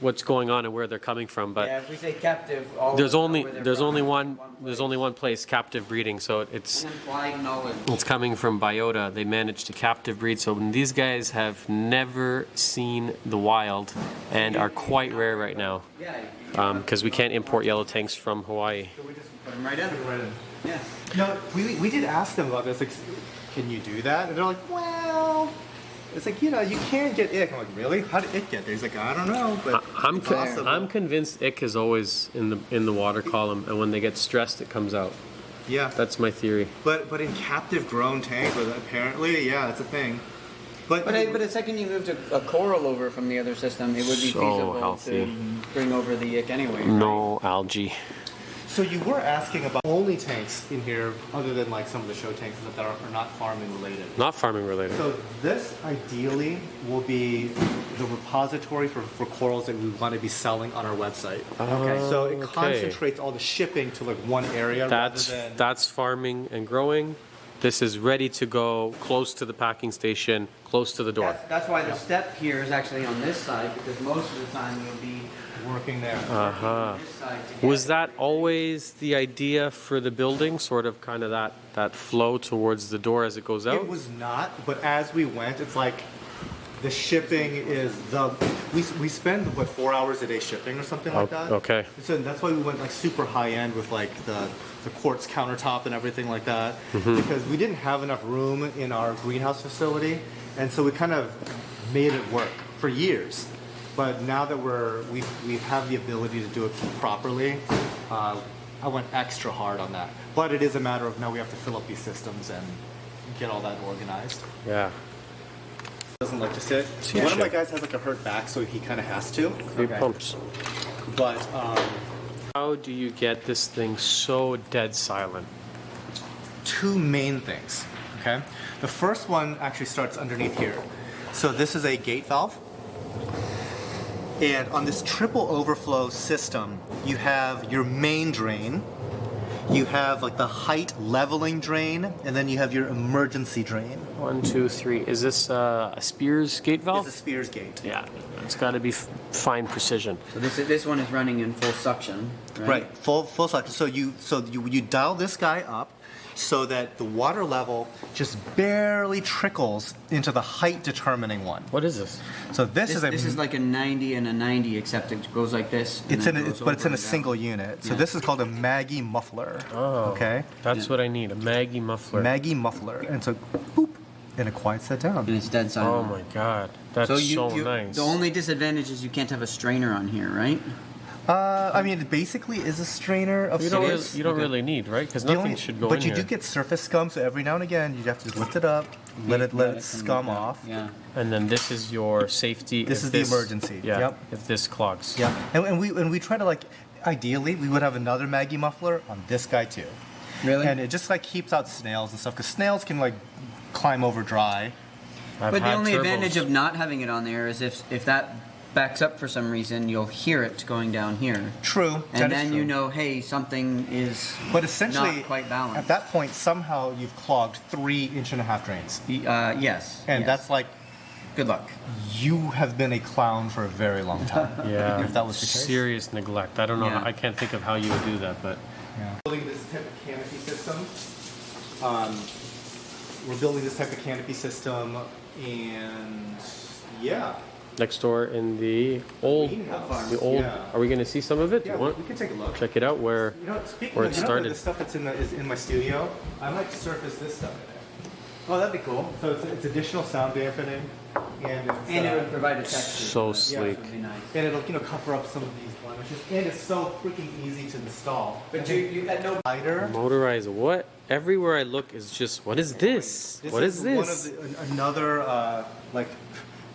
what's going on and where they're coming from. But Yeah, if we say captive, there's only one place, captive breeding. So it's implied knowledge. it's coming from Biota. They managed to captive breed. So these guys have never seen the wild and are quite rare right now. Because we can't import yellow tanks from Hawaii. So we just put them right in. Yeah. No, we did ask them about this. Like, can you do that? And they're like, well, it's like, you know, you can get ick. I'm like, really? How did it get there? He's like, I don't know, but it's possible. I'm convinced ick is always in the water column, and when they get stressed, it comes out. Yeah, That's my theory. but in captive grown tank, apparently, yeah, it's a thing. But the second you moved a coral over from the other system, it would be So feasible healthy. to bring over the ick anyway. right? No algae. so you were asking about only tanks in here, other than like some of the show tanks that are not farming related. Not farming related. So this ideally will be the repository for corals that we want to be selling on our website. Okay. So it Okay. concentrates all the shipping to like one area rather than. That's farming and growing. This is ready to go, close to the packing station, close to the door. That's why the step here is actually on this side, because most of the time you'll be working there. Uh-huh. this side to get Was that always the idea for the building, sort of kind of that flow towards the door as it goes out? It was not, but as we went, it's like the shipping is we spend what 4 hours a day shipping or something like that. Okay. So that's why we went like super high end with like the quartz countertop and everything like that, Mm-hmm. because we didn't have enough room in our greenhouse facility, and so we kind of made it work for years. But now that we have the ability to do it properly, I went extra hard on that. But it is a matter of now we have to fill up these systems and get all that organized. Yeah. Doesn't like to sit. See, One of my check. guys has like a hurt back, so he kind of has to. Big Okay. pumps. But How do you get this thing so dead silent? two main things. Okay, the first one actually starts underneath here. So this is a gate valve, and on this triple overflow system, you have your main drain. You have like the height leveling drain, and then you have your emergency drain. 1, 2, 3. Is this a Spears gate valve? It's a Spears gate. Yeah. It's got to be fine precision. So this one is running in full suction, right? Right, full suction. So you dial this guy up so that the water level just barely trickles into the height determining one. What is this? So this This is like a 90 and a 90, except it goes like this. and it's then in goes but it's over in a and down. single unit. So Yeah. this is called a Maggie muffler. Oh. Okay, That's what I need, a Maggie muffler. Maggie muffler, and so boop, and it quiets that down. And it's dead Oh silent. my god. That's so, nice. The only disadvantage is you can't have a strainer on here, right? I mean, it basically is a strainer of you don't, sorts. really need, right? Because The nothing only- should go but in you here. do get surface scum, so every now and again you have to just lift it up, let it scum off. Yeah. And then this is your safety. This if is the emergency. Yeah. Yep. If this clogs. Yeah, and we try to like, ideally we would have another Maggie muffler on this guy too. Really? And it just like keeps out snails and stuff, because snails can like climb over dry. I've But the had only turbos. advantage of not having it on there is if that backs up for some reason, you'll hear it going down here. True. that And is then true. you know, hey, something is But essentially, not quite balanced. at that point, somehow you've clogged 3.5-inch drains, Yes. and yes. that's like good luck. you have been a clown for a very long time. Yeah. If that was the case. Serious neglect. I don't know. Yeah. I can't think of how you would do that, but Building this type of canopy system. We're building this type of canopy system, and yeah, next door in the old, greenhouse. Are we going to see some of it? Yeah, You want- we can take a look. check it out where You know, speaking where of it you know, started. the stuff that's is in my studio, I might surface this stuff in there. Oh, that'd be cool. So it's additional sound dampening, and it's, And it would provide a texture. So to it. sleek. Would be nice. and it'll cover up some of these blemishes, and it's so freaking easy to install. But you got no. Lighter. Motorized. What? Everywhere I look is just, what is this? What is this? One of another like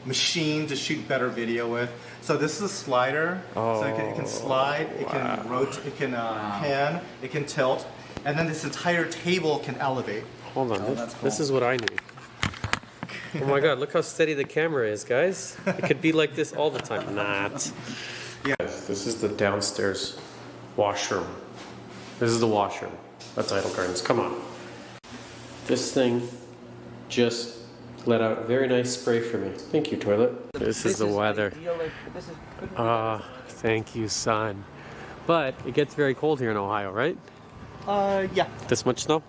machine to shoot better video with. So this is a slider. So it can slide, it can rotate, it can pan, it can tilt, and then this entire table can elevate. Hold on. that's cool. This is what I need. Oh my god, look how steady the camera is, guys. It could be like this all the time. Not. Yeah. This is the downstairs washroom. This is the washroom at Tidal Gardens. Come on. This thing just let out a very nice spray for me. Thank you, toilet. This is the weather. Ah, thank you, sun. But it gets very cold here in Ohio, right? Yeah. This much snow?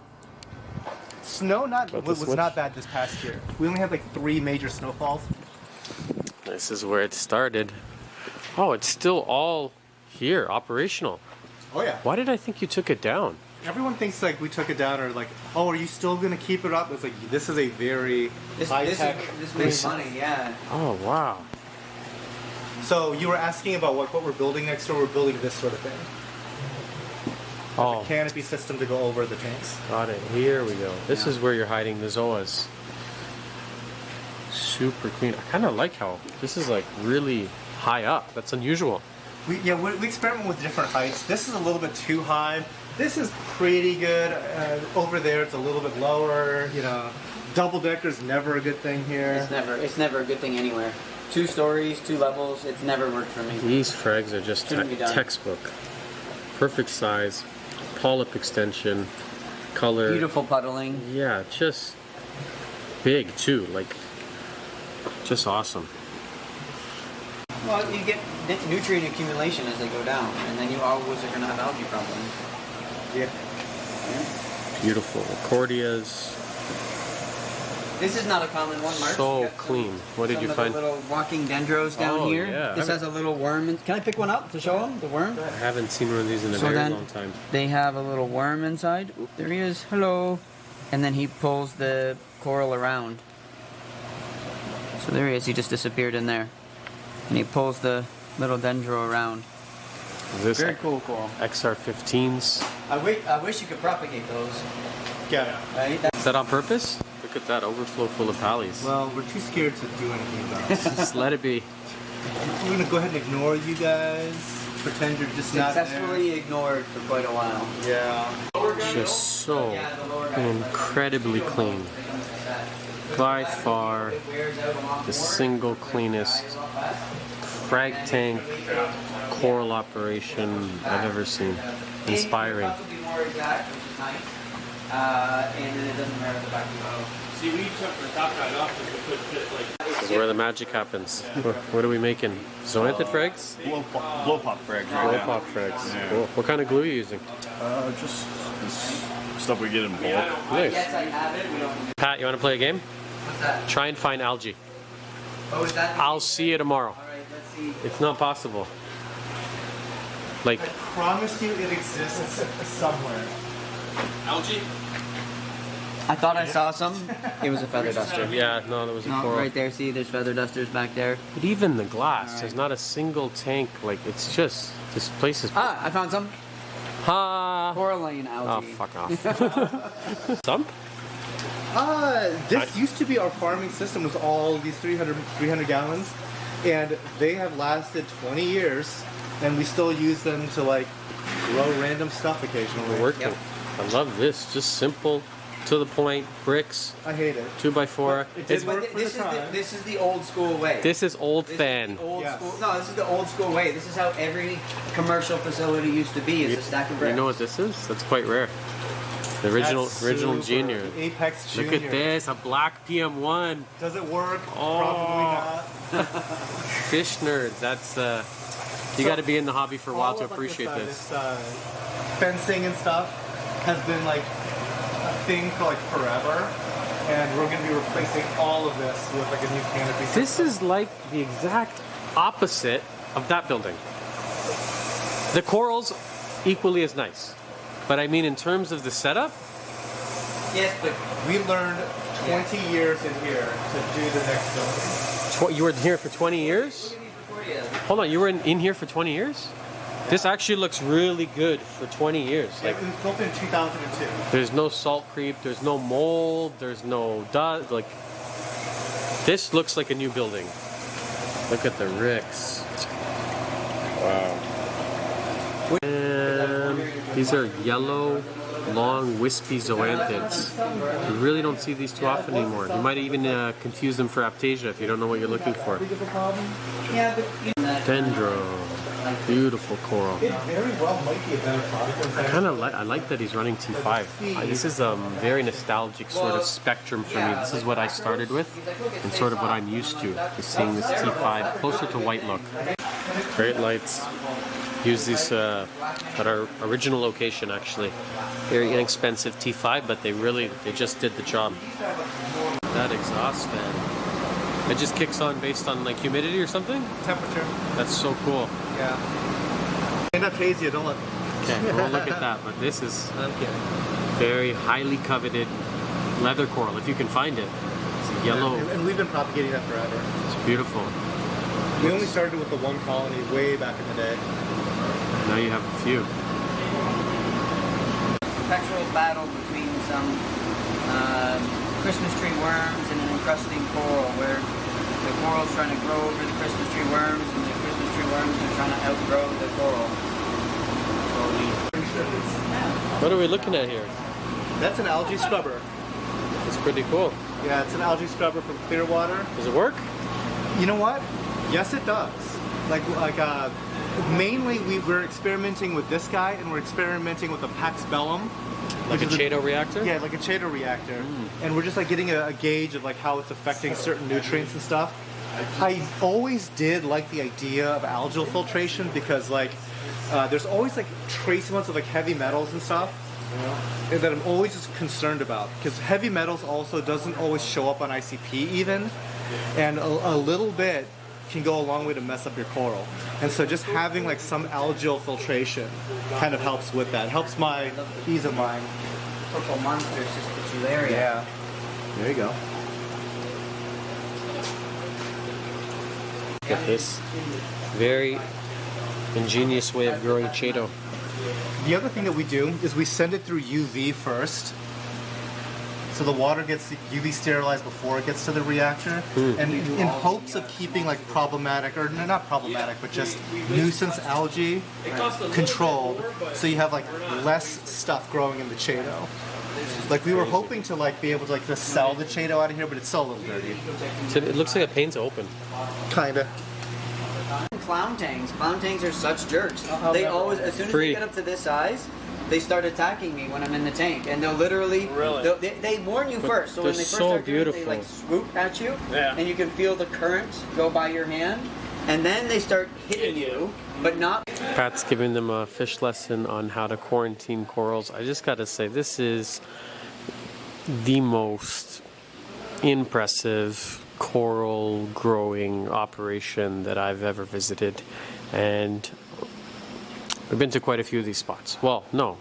Snow About this was much? not bad this past year. We only had like 3 major snowfalls. This is where it started. Oh, it's still all here, operational. Oh yeah. Why did I think you took it down? Everyone thinks like we took it down, or like, oh, are you still gonna keep it up? It's like, this is a very high tech. This makes money, yeah. Oh, wow. So you were asking about what we're building next door. We're building this sort of thing. Oh, Canopy system to go over the tanks. got it. Here we go. This is where you're hiding the zoas. Super clean. I kind of like how this is like really high up. That's unusual. We experiment with different heights. This is a little bit too high. This is pretty good. Over there, it's a little bit lower. You know, double decker's never a good thing here. It's never a good thing anywhere. 2 stories, 2 levels, it's never worked for me. These frags are just Shouldn't be done. textbook. Perfect size, polyp extension, color. Beautiful puddling. Yeah, just big too. Like, just awesome. Well, you get nutrient accumulation as they go down, and then you always are going to have algae problems. Yeah. Beautiful accordias. This is not a common one, Mark. So You got clean. What did some you of find? The little walking dendros down Oh, here. yeah. This has a little worm. Can I pick one up to show them the worm? I haven't seen one of these in a So very then- long time. They have a little worm inside. Oop, there he is. Hello. And then he pulls the coral around. So there he is. He just disappeared in there. And he pulls the little dendro around. Is this Very cool coral. XR15s? I wish you could propagate those. Yeah. Right? Is that on purpose? Look at that overflow full of pallies. Well, we're too scared to do anything about it. Just let it be. We're gonna go ahead and ignore you guys. Pretend you're just not there. Successfully ignored for quite a while. Yeah. Just so incredibly clean. By far the single cleanest frag tank coral operation I've ever seen. Inspiring. And then it doesn't matter the back of the See, we took the top guy off because we couldn't fit like. This is where the magic happens. What are we making? Zoanthid frags? Blow pop frags right Blow now. pop frags. Yeah. Cool. What kind of glue are you using? Just this stuff we get in bulk. Nice. Yes, I have it. We don't. Pat, you want to play a game? What's that? Try and find algae. Oh, is that? I'll see you tomorrow. All right, let's see. It's not possible. Like, I promise you it exists somewhere. Algae? I thought I saw some. It was a feather duster. yeah, no, there was a No, coral. right there. See, there's feather dusters back there. But even the glass, All right. there's not a single tank. Like, it's just, this place is. Ah, I found some Ha! coralline Oh, algae. fuck off. Some? This used to be our farming system with all these 300 gallons, and they have lasted 20 years, and we still use them to like grow random stuff occasionally. Working. Yep. I love this. Just simple, to the point, bricks, I hate it. 2x4. It did It's, work But for this the is time. this is the old school way. this is old This is fan. the old Yes. school. No, this is the old school way. This is how every commercial facility used to be. Is a stack of bricks. You know what this is? That's quite rare. The original That's original super. Junior. Apex Junior. Look at this, a black PM1. Does it work? Oh. Probably not. Fish nerds. That's you got to be in the hobby for a while to appreciate this. Fencing and stuff has been like a thing for like forever, and we're going to be replacing all of this with like a new canopy. This is like the exact opposite of that building. The corals equally as nice, but I mean in terms of the setup, Yes, but We learned 20 years in here to do the next building. you were here for 20 years. Hold on, you were in here for 20 years? This actually looks really good for 20 years. Like, It was built in 2002. there's no salt creep, there's no mold, there's no dust. Like, this looks like a new building. Look at the ricks. Wow. And these are yellow, long, wispy zoanthids. You really don't see these too often anymore. You might even confuse them for aptasia if you don't know what you're looking for. yeah, but Dendro. Beautiful coral. It very well might be a better product than I like that he's running T5. This is a very nostalgic sort of spectrum for me. This is what I started with and sort of what I'm used to, is seeing this T5 closer to white look. Great lights. Use these at our original location actually. Very inexpensive T5, but they just did the job. That exhaust fan. It just kicks on based on like humidity or something? temperature. That's so cool. Yeah. End up tasty, don't look. Okay, we'll look at that, but this is I'm kidding. very highly coveted leather coral, if you can find it. It's a yellow. And we've been propagating that forever. It's beautiful. We only started with the one colony way back in the day. Now you have a few. Perpetual battle between some Christmas tree worms and an encrusting coral, where the coral's trying to grow over the Christmas tree worms, and the Christmas tree worms are trying to outgrow the coral. What are we looking at here? That's an algae scrubber. It's pretty cool. Yeah, it's an algae scrubber from Clearwater. Does it work? You know what? Yes, it does. Mainly we were experimenting with this guy, and we're experimenting with a Pax Bellum. Like a Chaeto reactor? Yeah, like a Chaeto reactor. And we're just like getting a gauge of like how it's affecting certain nutrients and stuff. I always did like the idea of algal filtration because like there's always like trace amounts of like heavy metals and stuff that I'm always just concerned about, because heavy metals also doesn't always show up on ICP even, and a little bit can go a long way to mess up your coral. And so just having like some algal filtration kind of helps with that. Helps my ease of mind. Purple monsters just put you there. Yeah. There you go. Look at this very ingenious way of growing Chaeto. The other thing that we do is we send it through UV first. So the water gets UV sterilized before it gets to the reactor, and in hopes of keeping like problematic, or not problematic, but just nuisance algae controlled, so you have like less stuff growing in the Chaeto. Like we were hoping to like be able to like just sell the Chaeto out of here, but it's still a little dirty. So it looks like a paint's open. Kinda. Clown tangs. Clown tangs are such jerks. They always, as soon as Free. they get up to this size, they start attacking me when I'm in the tank, and they'll literally, they warn you first. So when they they're first so start doing it, beautiful. they like swoop at you, Yeah. and you can feel the current go by your hand, and then they start hitting you, but not. Pat's giving them a fish lesson on how to quarantine corals. I just gotta say, this is the most impressive coral growing operation that I've ever visited, and we've been to quite a few of these spots. Well, no,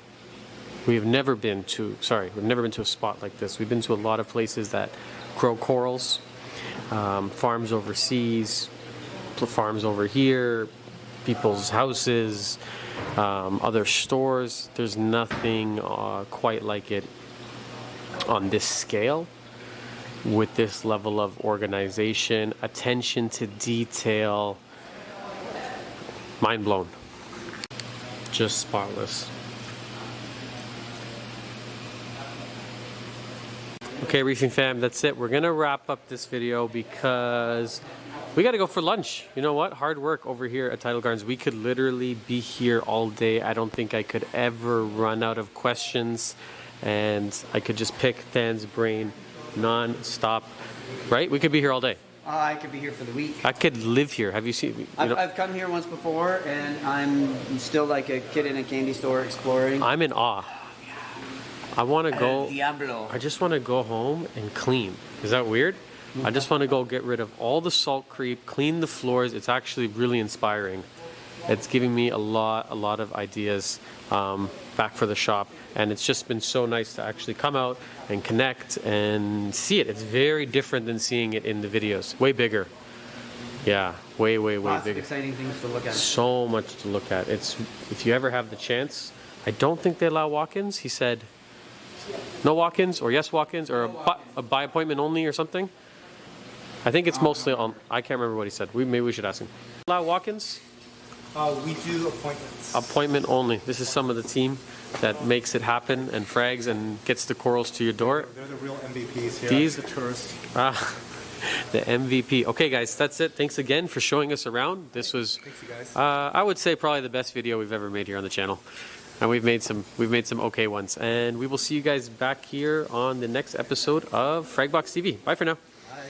we've never been to a spot like this. We've been to a lot of places that grow corals, farms overseas, farms over here, people's houses, other stores. There's nothing quite like it on this scale, with this level of organization, attention to detail. Mind blown. Just spotless. Okay, Reefing fam, that's it. We're gonna wrap up this video because we gotta go for lunch. You know what? Hard work over here at Tidal Gardens. We could literally be here all day. I don't think I could ever run out of questions, and I could just pick Than's brain non-stop, right? We could be here all day. I could be here for the week. I could live here. Have you seen? I've come here once before, and I'm still like a kid in a candy store exploring. I'm in awe. I want to go. Diablo. I just want to go home and clean. Is that weird? I just want to go get rid of all the salt creep, clean the floors. It's actually really inspiring. It's giving me a lot of ideas back for the shop, and it's just been so nice to actually come out and connect and see it. It's very different than seeing it in the videos. Way bigger. Yeah, way Lots of bigger. exciting things to look at. So much to look at. It's, if you ever have the chance, I don't think they allow walk-ins. He said no walk-ins, or yes walk-ins, or a by appointment only or something. I think it's mostly on, I can't remember what he said. Maybe we should ask him. Allow walk-ins? We do appointments. Appointment only. This is some of the team that makes it happen and frags and gets the corals to your door. They're the real MVPs here. These- I'm the tourist. The MVP. Okay, guys, that's it. Thanks again for showing us around. This was, Thanks, you guys. I would say, probably the best video we've ever made here on the channel, and we've made some okay ones. And we will see you guys back here on the next episode of Fragbox TV. Bye for now. Bye.